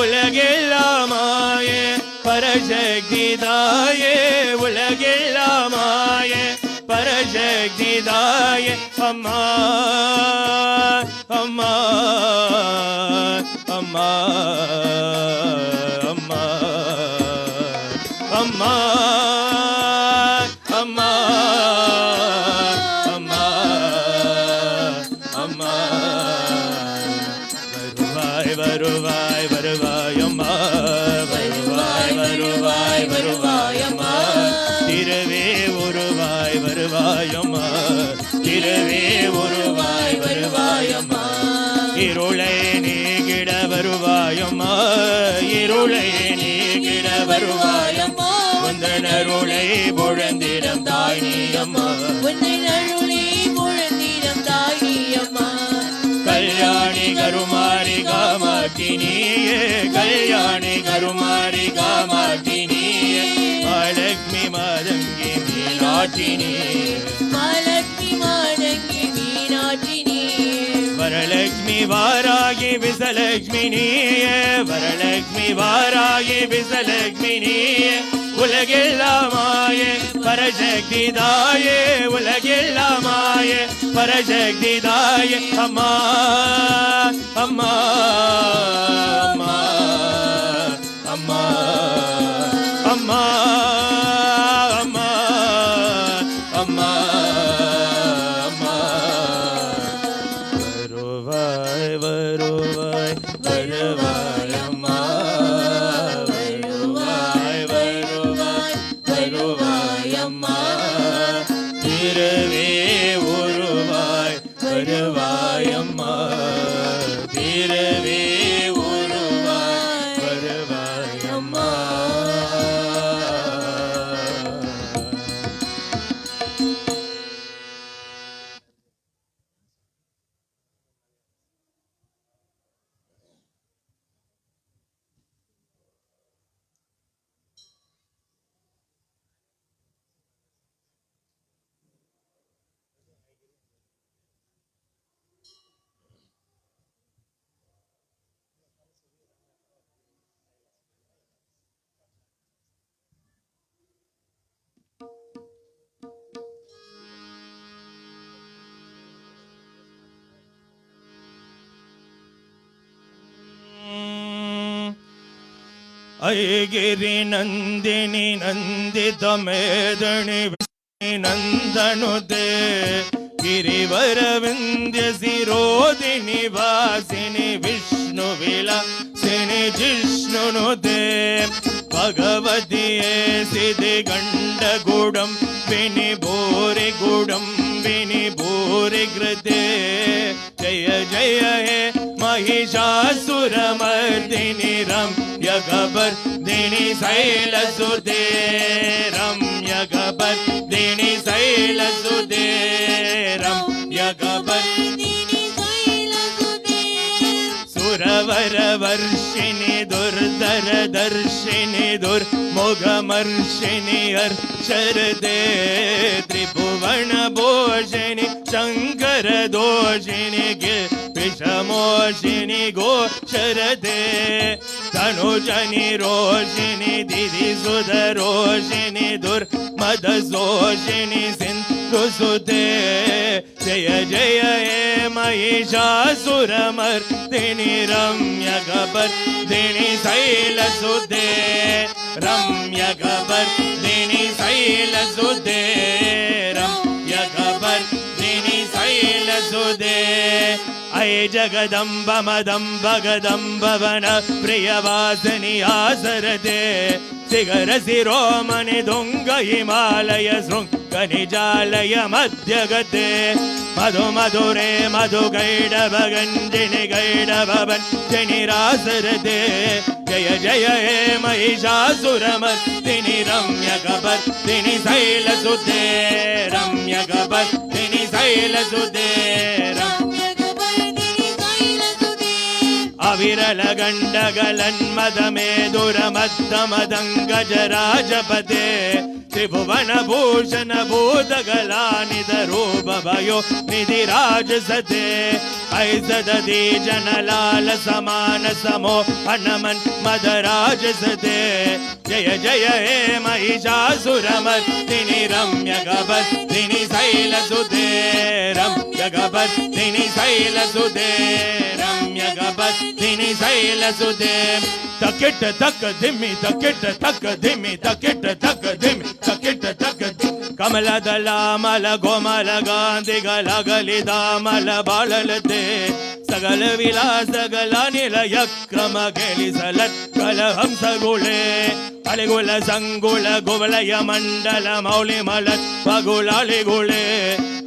உலகெல்லாமாயே பரசக்தி தாயே, உலகெல்லாமாயே பரசக்தி தாயே, அம்மா அம்மா அம்மா அம்மா அம்மா அம்மா அம்மா அம்மா. வருவாய் வருவாய் வருவாய் அம்மா, வருவாய் வருவாய் வருவாய் அம்மா, திருவே உருவாய் வருவாய் அம்மா, திருவே உருவாய் வருவாய் அம்மா, இருளை நீகிட வருவாய் அம்மா, இருளை நீகிட வருவாய் அம்மா, உந்தன் அருளை பொழந்திடம் தாய் நீ அம்மா, உந்தன் அருளை பொழந்திடம் தாய் நீ அம்மா. கல்யாணி கருமாரி காமாட்சினியே, கல்யாணி கருமாரி காமாட்சினியே, மகாலட்சுமி மாதங்கி மீனாட்சினியே, மகாலட்சுமி மாதங்கி மீனாட்சினியே, வரலட்சுமி வாராகி விசலட்சுமி நீயே, வரலட்சுமி வாராகி விசலட்சுமி நீயே, உலகெல்லாமாயே பரசக்தி தாயே, உலகெல்லாமாயே பரசக்தி தாயே, அம்மா அம்மா அம்மா அம்மா அம்மா அம்மா அம்மா அம்மா. வருவாய் வருவாய் வருவாய் அம்மா, வருவாய் வருவாய் வருவாய் அம்மா, திருவே உருவாய் வருவாய் அம்மா, திருவே உருவாய் வருவாய் அம்மா. ಐಗಿರಿ ನಂದಿನಿ ನಂದಿತ ಮೇದಣಿ ನಂದನುತೆ, ಗಿರಿವರ ವಿಂಧ್ಯ ಶಿರೋದಿನಿ ವಾಸಿನಿ ವಿಷ್ಣು ವಿಲಾಸಿನಿ ಜಿಷ್ಣುನುತೆ, ಭಗವತಿಯೇ ಸಿದಿ ಗಂಡ ಗುಡಂ ವಿನಿ ಭೂರಿ ಗುಡಂ ವಿನಿ ಭೂರಿ ಕೃತೆ, ಜಯ ಜಯ ಹೇ महिषासुरमर्दिनि रम्यकपर्दिनि शैलसुते, रम्यकपर्दिनि शैलसुते, रम्यकपर्दिनि शैलसुते, सुरवरवर्षिणि दुर्धरदर्शिनि दुर्मुखमर्षिणि अर्चरते, त्रिभुवनभूषिणि शङ्करदोषिणि विषमोषिणि गोचरते, तनुजनि रोषिणि दिदि सुधरोषिणि दुर्मदशोषिणि सिन्धुसुते, जय जय हे महिषासुरमर्दिनि रम्यकपर्दिनि शैलसुते, रम्यकपर्दिनि शैलसुते, रम्यकपर्दिनि शैलसुते. ऐ जगदम्ब मदम्ब गदम्ब वन प्रियवासिनि आसरते, शिखर शिरोमणि दुंग हिमालय शृंग ಖನಿಜಾಲಯ ಮಧ್ಯಗತೆ ಮಧು ಮಧುರೆ ಮಧು ಗೈಡಭಗಂಜಿನಿ ಗೈಡಭಂಜಿನಿ ರಾಸರತೆ ಜಯ ಜಯ ಹೇ ಮಹಿಷಾಸುರಮರ್ದಿನಿ ರಮ್ಯಕಪರ್ದಿನಿ ಶೈಲಸುತೆ ರಮ್ಯಕಪರ್ದಿನಿ ಶೈಲಸುತೆ ಅವಿರಲ ಗಂಡಗಲನ್ಮದ ಮೇದುರ ಮದ್ದ ಮದಂಗಜರಾಜಪತೆ ತ್ರಿಭುವನ ಭೂಷಣ ಭೂತಗಲಾನಿದ ರೂಪ ಭಯೋ ನಿಧಿ ರಾಜಸತೆ ಐಸದದಿ ಜನಲಾಲ ಸಮಾನ ಸಮೋ ಹಣಮನ್ ಮದ ರಾಜಸತೆ ಜಯ ಜಯ ಹೇ ಮಹಿಷಾಸುರಮರ್ದಿನಿ ರಮ್ಯಕಪರ್ದಿನಿ ಶೈಲಸುತೆ ರಮ್ಯಕಪರ್ದಿನಿ ಶೈಲಸುತೆ ರಮ್ಯಕಪರ್ದಿನಿ ಶೈಲಸುತೆ ತಕ್ಕಿಟ್ಟ ತಕ್ಕ ದಿಮ್ಮಿ ತಕ್ಕಿಟ್ಟ ತಕ್ಕ ದಿಮ್ಮಿ ತಕ್ಕಿಟ್ಟ ತಕ್ಕ ದಿಮ್ಮಿ ತಕ್ಕಿಟ್ಟ ತಕ್ಕ ಕಮಲದಲ ಮಲ ಗೋಮಲ ಗಾಂಧಿಗಳಗಲಿದ ಮಲ ಬಾಳಲತೆ ಸಗಲ ವಿಲಾಸಗಳ ನಿಲಯ ಕ್ರಮ ಗೆಳಿಸಲ ಕಲ ಹಂಸಗುಳೆ ಅಳಿಗುಳ ಸಂಗುಳ ಗುವಲಯ ಮಂಡಲ ಮೌಳಿ ಮಲ ಪಗುಳಾಳಿಗುಳೆ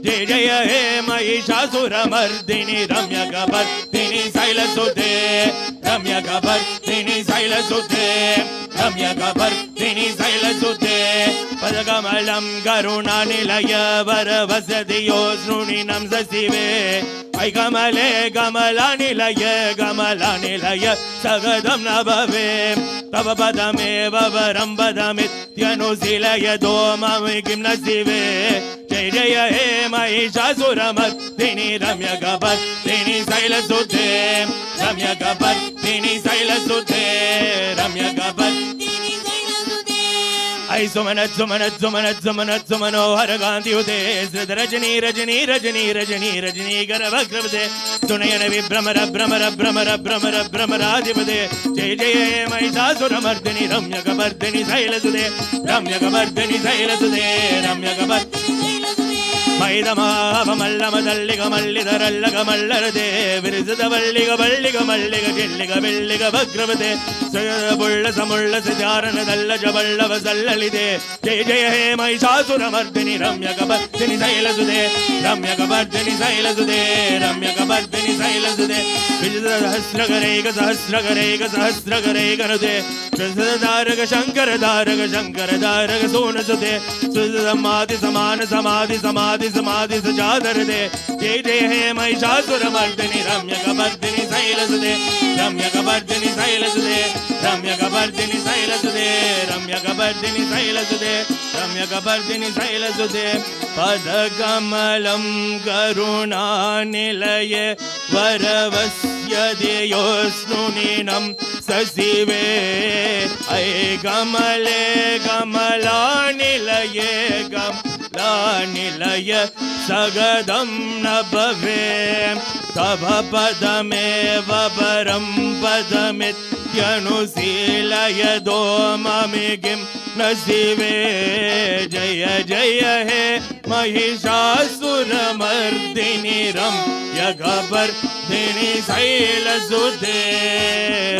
ಜಯ ಜಯ ಹೇ ಮಹಿಷಾಸುರಮರ್ದಿನಿ ರಮ್ಯಕಪರ್ದಿನಿ ಶೈಲಸುತೆ ರಮ್ಯಕಪರ್ದಿನಿ ಶೈಲಸುತೆ ರಮ್ಯಕಪರ್ದಿನಿ ಶೈಲಸುತೆ ಪದಕಮಲಂ ಕರುಣಾನಿಲಯ ವರವಸತಿಯೋ ಶೃಣಿನಂ ಸಸಿವೆ ಐ ಕಮಲೆ ಕಮಲಾನಿಲಯ ಕಮಲಾನಿಲಯ ಸಗದಂ ನಭವೆ ತವ ಪದಮೇವ ವರಂ ಪದಮಿತ್ಯನುಶೀಲಯ ದೋಮಮಿ ಕಿಂ ನಸಿವೆ ಜಯ ಜಯ ಹೇ ಮಹಿಷಾಸುರಮರ್ದಿನಿ ರಮ್ಯಕಪರ್ದಿನಿ ಶೈಲಸುತೆ ರಮ್ಯಕಪರ್ದಿನಿ ಶೈಲಸುತೆ ರಮ್ಯಕಪರ್ದಿನಿ ಐ ಸುಮನತ್ ಸುಮನತ್ ಸುಮನತ್ ಸುಮನತ್ ಸುಮನೋಹರ ಗಾಂಧಿಯುತೆ ಶ್ರೀಧ ರಜನಿ ರಜನಿ ರಜನಿ ರಜನಿ ರಜನಿ ಗರಭಗ್ರವತೆ ಸುನಯನ ವಿಭ್ರಮರ ಭ್ರಮರ ಭ್ರಮರ ಭ್ರಮರ ಭ್ರಮರಾಧಿಪತೆ ಜಯ ಜಯ ಹೇ ಮಹಿಷಾಸುರಮರ್ದಿನಿ ರಮ್ಯಕಪರ್ದಿನಿ ಶೈಲಸುತೆ ರಮ್ಯಕಪರ್ದಿನಿ ಶೈಲಸುತೆ ರಮ್ಯಕಪರ್ದಿನಿ ಮೈದಮಾವಮಲ್ಲಮದಲ್ಲಿಗ ಮಲ್ಲಿದರಲ್ಲಗ ಮಲ್ಲರದೆ ವಿರಿಸದ ಬಳ್ಳಿಗ ಬಳ್ಳಿಗ ಮಳ್ಳಿಗ ಗೆಳ್ಳಿಗ ಬೆಳ್ಳಿಗ ಭಗ್ರವತೆ ಬುಳ್ಳ ಸಮುಳ್ಳ ಸಿಜಾರಣದಲ್ಲ ಜಬಳ್ಳವ ಸಲ್ಲಲಿದೆ ಜಯ ಜಯ ಹೇ ಮಹಿಷಾಸುರಮರ್ದಿನಿ ರಮ್ಯಕಪರ್ದಿನಿ ಶೈಲಸುತೆ ರಮ್ಯಕಪರ್ದಿನಿ ಶೈಲಸುತೆ ರಮ್ಯಕಪರ್ದಿನಿ ಶೈಲಸುತೆ ವಿಜದ ಸಹಸ್ರಗರೈಕ ಸಹಸ್ರಗರೈಕ ಸಹಸ್ರಗರೈಕನುತೆ ದಾರಗ ಶಂಕರ ದಾರಗ ಶಂಕರ ದಾರಗ ಸೋನಸುತೆ ಸುಮಾಧಿ ಸಮಾನ ಸಮಾಧಿ ಸಮಾಧಿ ಸಮಾಧಿ ಸಜಾದರದೆ ಜಯ ಜಯ ಹೇ ಮಹಿಷಾಸುರಮರ್ದಿನಿ ರಮ್ಯಕಪರ್ದಿನಿ ಶೈಲಸುತೆ ರಮ್ಯಕಪರ್ದಿನಿ ಶೈಲಸುತೆ ರಮ್ಯಕಪರ್ದಿನಿ ಶೈಲಸುತೆ ರಮ್ಯಕಪರ್ದಿನಿ ಶೈಲಸುತೆ ರಮ್ಯಕಪರ್ದಿನಿ ಶೈಲಸುತೆ ಪದಕಮಲಂ ಕರುಣಾನಿಲಯ ವರವಸ್ಯ ಧಿಯೋ ಸ್ನುನಿನಂ ಸಸಿವೆ ಐ ಕಮಲೆ ಕಮಲಾನಿಲಯೇ ಕಮಲಾನಿಲಯ ಸಗದಂ ನಭವೆ ತವ ಪದಮೇವ ಪರಂ ಪದಮಿತ್ಯನುಶೀಲಯ ದೋಮಮಿ ಕಿಂ ನಸಿವೆ ಜಯ ಜಯ ಹೇ ಮಹಿಷಾಸುರಮರ್ದಿನಿ ರಮ್ಯಕಪರ್ದಿನಿ ಶೈಲಸುತೆ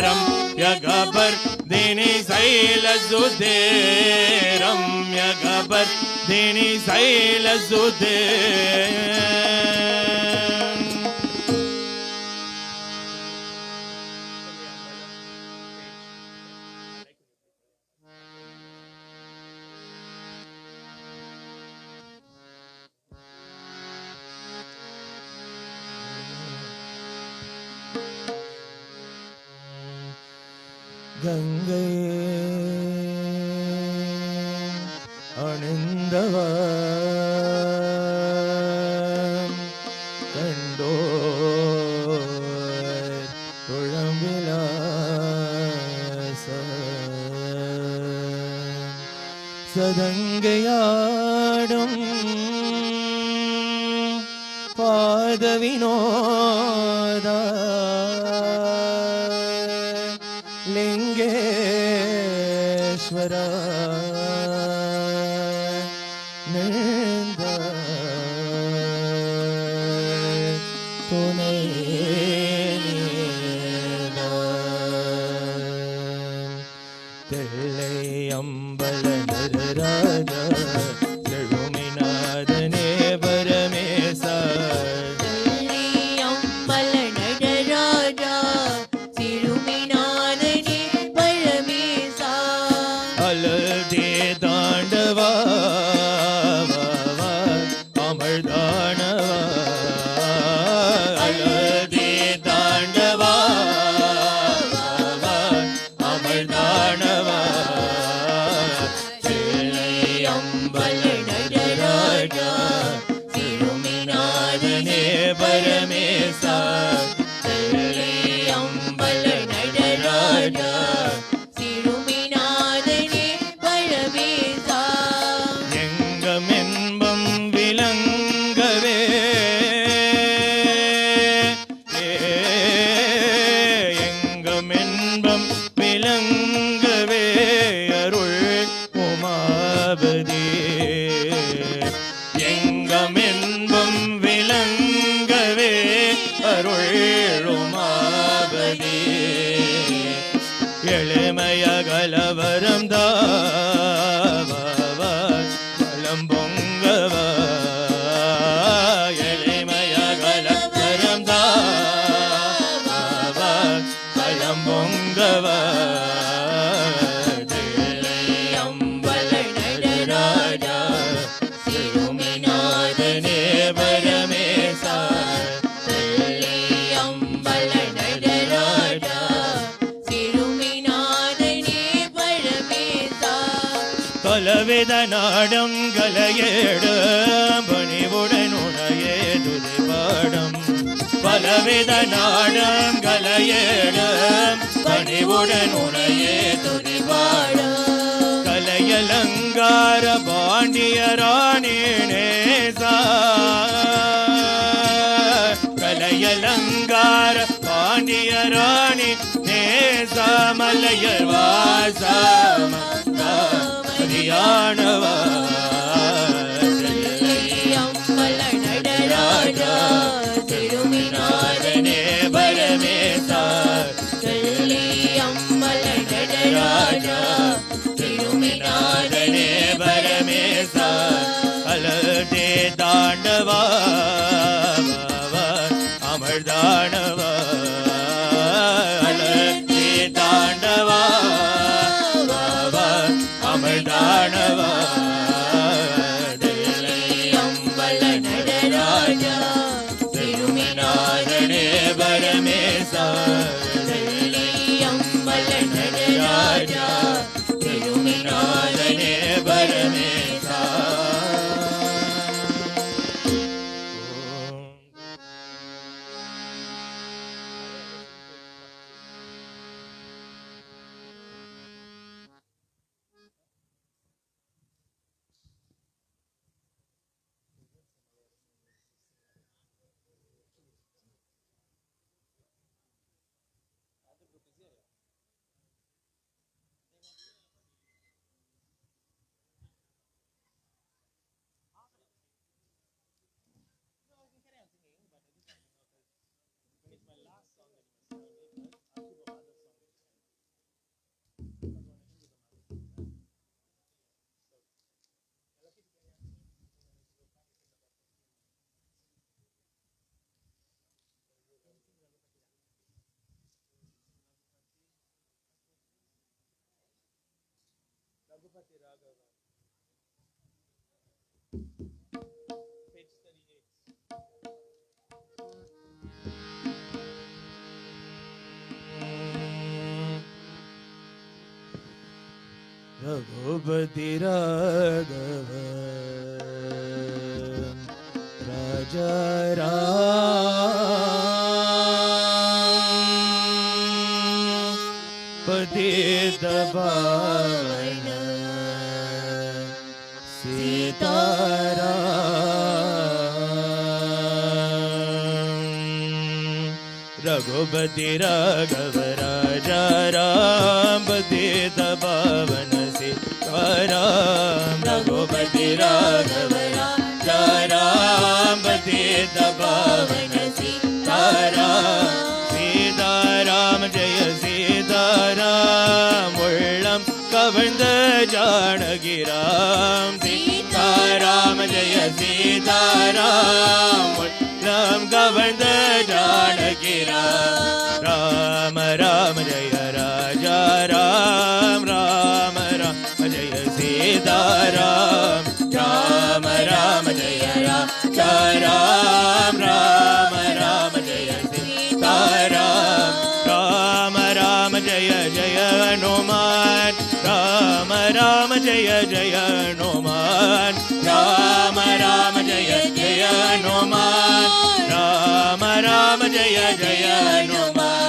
ರಮ್ಯಕಪರ್ದಿನಿ ಶೈಲಸುತೆ ರಮ್ಯಕಪರ್ದಿನಿ ಶೈಲಸುತೆ கங்கை அணிந்தவ கண்டோ துழம்பிலாச சதங்கையாடும் பாதவினோத லிங்கேஸ்வர நின்ற துணை தில்லை அம்பல நிரராஜ செழுமின பலம் பொங்கவா எளிமையகல வரம் தாவா பலம் பொங்கவா தில்லையம்பல நடராஜா சிறுமிநாதனே பரமேசா தில்லையம்பல நடராஜா சிறுமிநாதனே பரமேசா பலவித நாடம் கலையேடு பணிவுடன் உனையே துதி பாடம் பலவித நாடம் கலையேடு பணிவுடன் உனையே துதி பாடம் கலையலங்கார பாண்டியராணி நேசா கலையலங்கார பாண்டியராணி நேசா மலையர் வாசா ஹரியாணவா தில்லையம்பல நடராஜா சிறுமிநாதனே பரமேசா தில்லையம்பல நடராஜா சிறுமிநாதனே பரமேசா அலதே தாண்டவா அமர்தானவா அலதே தாண்டவா அமர்தானவா தில்லையம்பல நடராஜா சிறுமிநாதனே பரமேசா தில்லையம்பல நடராஜா சிறுமிநாதனே பரமேசா रघुपति राघव राजा राम पतित पावन सीताराम रघुपति राघव राजा राम पतित पावन सीताराम रघुपति राघव राजा राम पतित पावन सीताराम सीताराम जय सीताराम உள்ளம் கவர்ந்த ஜானகி ராம் सीताराम जय सीताराम உள்ளம் கவர்ந்த ஜானகி ராம் राम जय राजा राम राम राम जय सीताराम राम राम जय राजा राम राम राम जय सीताराम राम राम जय जय हनुमान राम राम जय जय हनुमान राम राम जय जय हनुमान राम राम जय जय हनुमान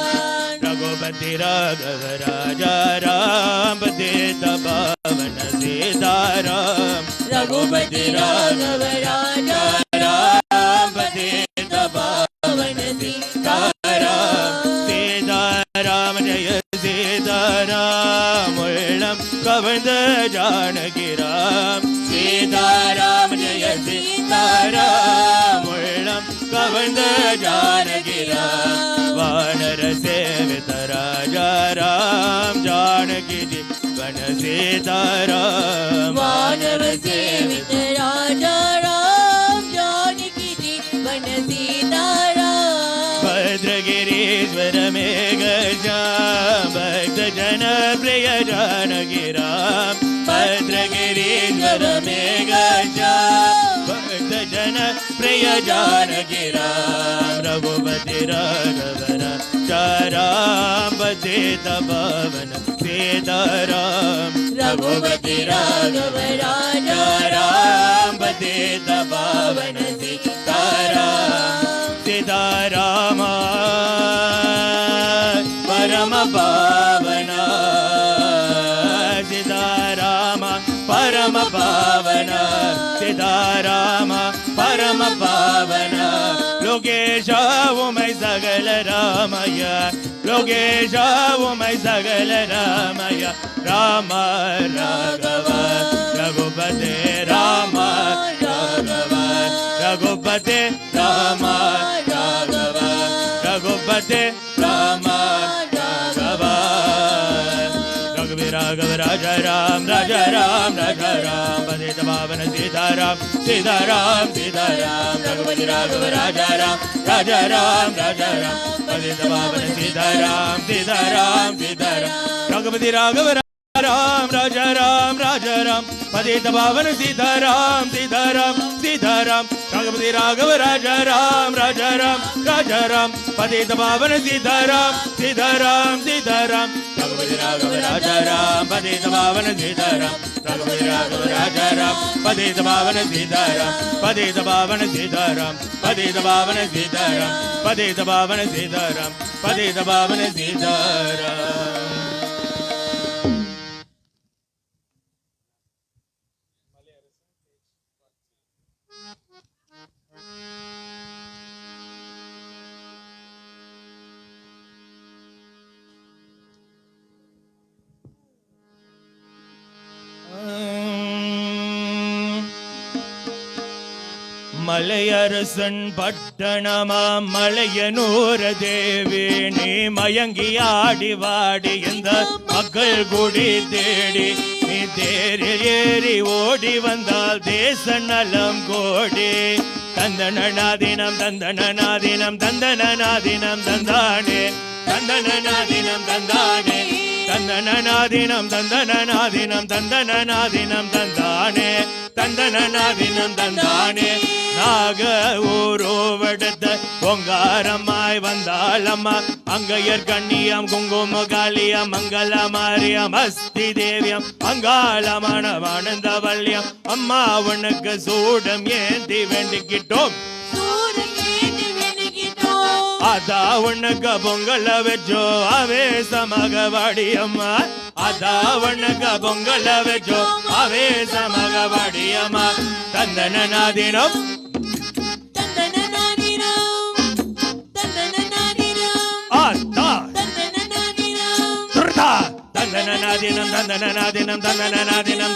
रघुपति राघव राजा राम पतित पावन सीताराम रघुपति राघव राजा राम पतित पावन सीताराम सीताराम जय सीताराम உள்ளம் கவர்ந்த ஜானகி ராம் सीताराम जय सीताराम உள்ளம் கவர்ந்த ஜானகி ராம் வானர சேவித ராஜா ராம் ஜானகி ஜீவன सीताराम वानर सेवित प्रिय जानकी राम भद्रगिरीश्वर मेघश्याम भक्त जन प्रिय जानकी राम रघुपति राघवन राम पतित पावन सीताराम रघुपति राघव राम पतित पावन सीताराम सीताराम परम पावना सीताराम परम पावना सीताराम परम पावना लोकेश उमै सगल रामय लोकेश उमै सगल रामय राम राघव रघुपते राम राघव रघुपते राम राघव रघुपते राम राघव रघुवीर राघव राजा राम पतित पावन सीताराम सीताराम सीताराम रघुपति राघव राजा राम पतित पावन सीताराम सीताराम सीताराम रघुपति राघव राम राजा राम पतित पावन सीताराम सीताराम सीताराम रघुपति राघव राजा राम पतित पावन सीताराम सीताराम सीताराम रघुपति राघव राजा राम पतित पावन सीताराम रघुपति राघव राजा राम पतित पावन सीताराम पतित पावन सीताराम पतित पावन सीताराम पतित पावन सीताराम पतित पावन सीताराम மலையரசன் பட்டணமா மலையனூர் தேவி நீ மயங்கி ஆடி வாடி இந்த மக்கள் குடி தேடி நீ தேரில் ஏறி ஓடி வந்தால் தேச நலம் கோடி தந்தனநாதினம் தந்தனநாதினம் தந்தனநாதினம் தந்தானே தந்தனநாதினம் தந்தானே தந்தனநாதினம் தந்தனநாதினம் தந்தனநாதினம் தந்தானே தந்தனநாதினம் தந்தானே நாக ஊரோவெடுத்த பொங்காரமாய் வந்தாளம்மா அங்கையர் கண்ணியம் குங்கும காளியம் மங்கள மாரியம் அஸ்தி தேவியம் அங்காளமான ஆனந்தவல்லியம் அம்மா உனக்கு சூடம் ஏந்தி வேண்டிக்கிட்டோம் அதா உனக்கு பொங்கல வச்சோ ஆவேசமாக வாடியம்மா அதா உனக்கு பொங்கல வச்சோ ஆவேசமாக வாடியம்மா தந்தனநாதினம் தந்தனநாதினம் தந்தனநாதினம் தந்தனநாதினம்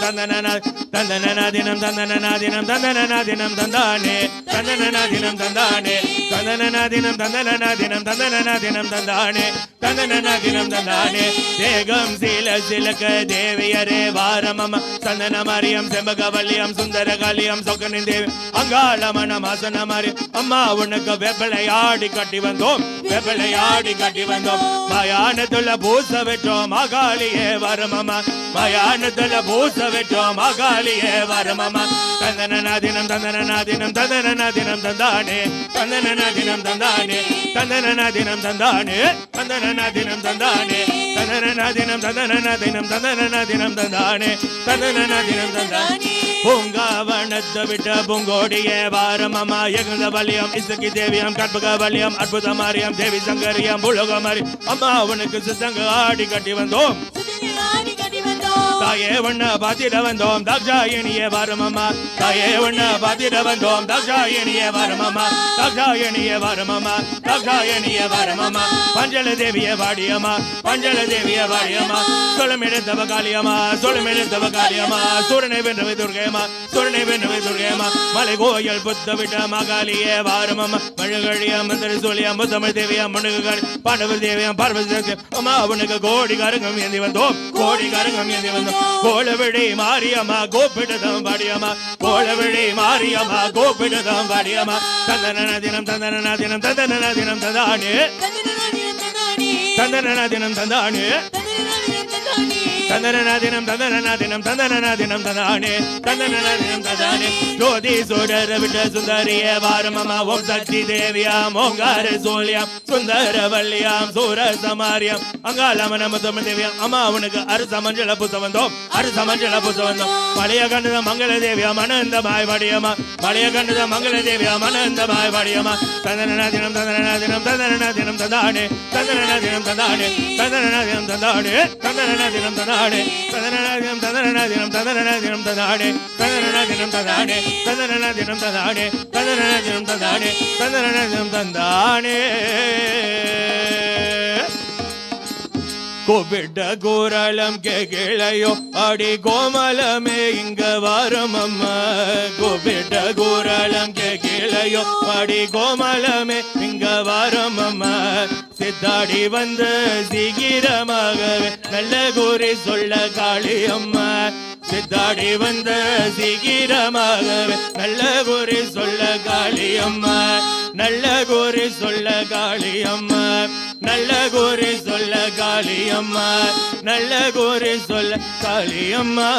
தந்தனநாதினம் தந்தனநாதினம் தந்தனநாதினம் தந்தானே தந்தனநாதினம் தந்தானே தந்தனநாதினம் தந்தனநாதினம் தந்தனநாதினம் தந்தானே தந்தனநாதினம் தந்தானே தேகம் சீல சிலக தேவியரே வாரமம் சந்தன மரியம் செம்பகவல்லியம் சுந்தர காளியம் சொக்கனின் தேவி அங்காளமன மாசன மாரி அம்மா உனக்கு வெப்பளையாடி கட்டி வந்தோம் வெப்பளையாடி கட்டி வந்தோம் மயானத்துல பூச வெற்றோம் மகாளியே வரமமா மயானத்துல பூச வெற்றோம் மகாளியே வரமமா தந்தனநாதினம் தந்தனநாதினம் தந்தனநாதினம் தந்தானே தந்தனநாதினம் தந்தானே தந்தனநாதினம் தந்தானே தந்தனநாதினம் தந்தானே தந்தனநாதினம் தந்தனநாதினம் தந்தனநாதினம் தந்தானே தந்தனநாதினம் தந்தானே பூங்காவனத்தை விட்ட பூங்கோடியே வாரமமா எகுந்த வலியம் இசுக்கி தேவியம் கற்பக வலியம் அற்புத மாரியம் தேவி சங்கரியம் புலகமாரி அம்மா உனக்கு சித்தங்க ஆடி கட்டி வந்தோம் தாயே ஒண்ண பாத்திர வந்தோம் தாக்ஷாயணியே வரமம்மா தாயே ஒண்ண பாத்திர வந்தோம் தாக்ஷாயணியே வரமம்மா தாக்ஷாயணியே வரமம்மா தாக்ஷாயணியே வரமம்மா பஞ்சல தேவியே வாடியம்மா பஞ்சல தேவியே வாடியம்மா சொலமெடுத்தவ காளியம்மா சொலமெடுத்தவ காளியம்மா சூரனை வென்றவை துர்கையம்மா சூரனை வென்றவை துர்கையம்மா மலை கோயில் புத்த விட்ட மகாலியே வாரமம்மா மழகழிய மந்திர சோழியம் முத்தமிழ் தேவியம் முனுகாளி பாண்டவர் தேவியம் பார்வதி அம்மா அவனுக்கு கோடி கருங்கம் ஏந்தி வந்தோம் கோடி கருங்கம் ஏந்தி வந்தோம் கோலவிழி மாரியம்மா கோப்பிடுதம் பாடியம்மா கோலவிழி மாரியம்மா கோப்பிடுதம் பாடியம்மா தந்தனநாதினம் தந்தனநாதினம் தந்தனநாதினம் தந்தானே தந்தனநாதினம் தந்தானே தந்தனநாதினம் தந்தனநாதினம் தந்தனநாதினம் தந்தானே தந்தனநாதினம் தந்தானே ஜோதி சுடர விட்ட சுந்தரிய வாரமம்மா ஓம் சக்தி தேவியாம் ஓங்கார சோழியாம் சுந்தரவல்லியாம் சூரசமாரியாம் அங்காளம நம தேவியாம் அம்மா உனக்கு அரச மஞ்சள புத்தவந்தோம் அரச மஞ்சள புத்தவந்தோம் பழைய கண்டத மங்கள தேவியாம் அனந்தமாய் வடியம்மா பழைய கண்டத மங்கள தேவியாம் அனந்தமாய் வடியம்மா தந்தனநாதினம் தந்தனநாதினம் தந்தனநாதினம் தந்தானே தந்தனநாதினம் தந்தானே தந்தனநாதினம் தந்தானே தந்தனநாதினம் தந்தானே தந்தனநாதினம் தந்தனநாதினம் தந்தனநாதினம் தந்தானே தந்தனநாதினம் தந்தானே தந்தனநாதினம் தந்தானே தந்தனநாதினம் தந்தானே தந்தனநாதினம் தந்தானே கோபிட்ட கோரளம் கேளையோ அடி கோமலமே இங்க வாரம் அம்மா கோபிட்ட கோரளம் கேளையோ அடி கோமலமே இங்க வாரம் அம்மா சித்தாடி வந்து சீக்கிரமாகவே நல்ல கூறி சொல்ல காளி அம்மா சித்தாடி வந்த சீக்கிரமாகவே நல்ல கூறி சொல்ல காளி அம்மா நல்ல கூறி சொல்ல காளி அம்மா நல்ல கூறி சொல்ல காளி அம்மா நல்ல கூறி சொல்ல காளி அம்மா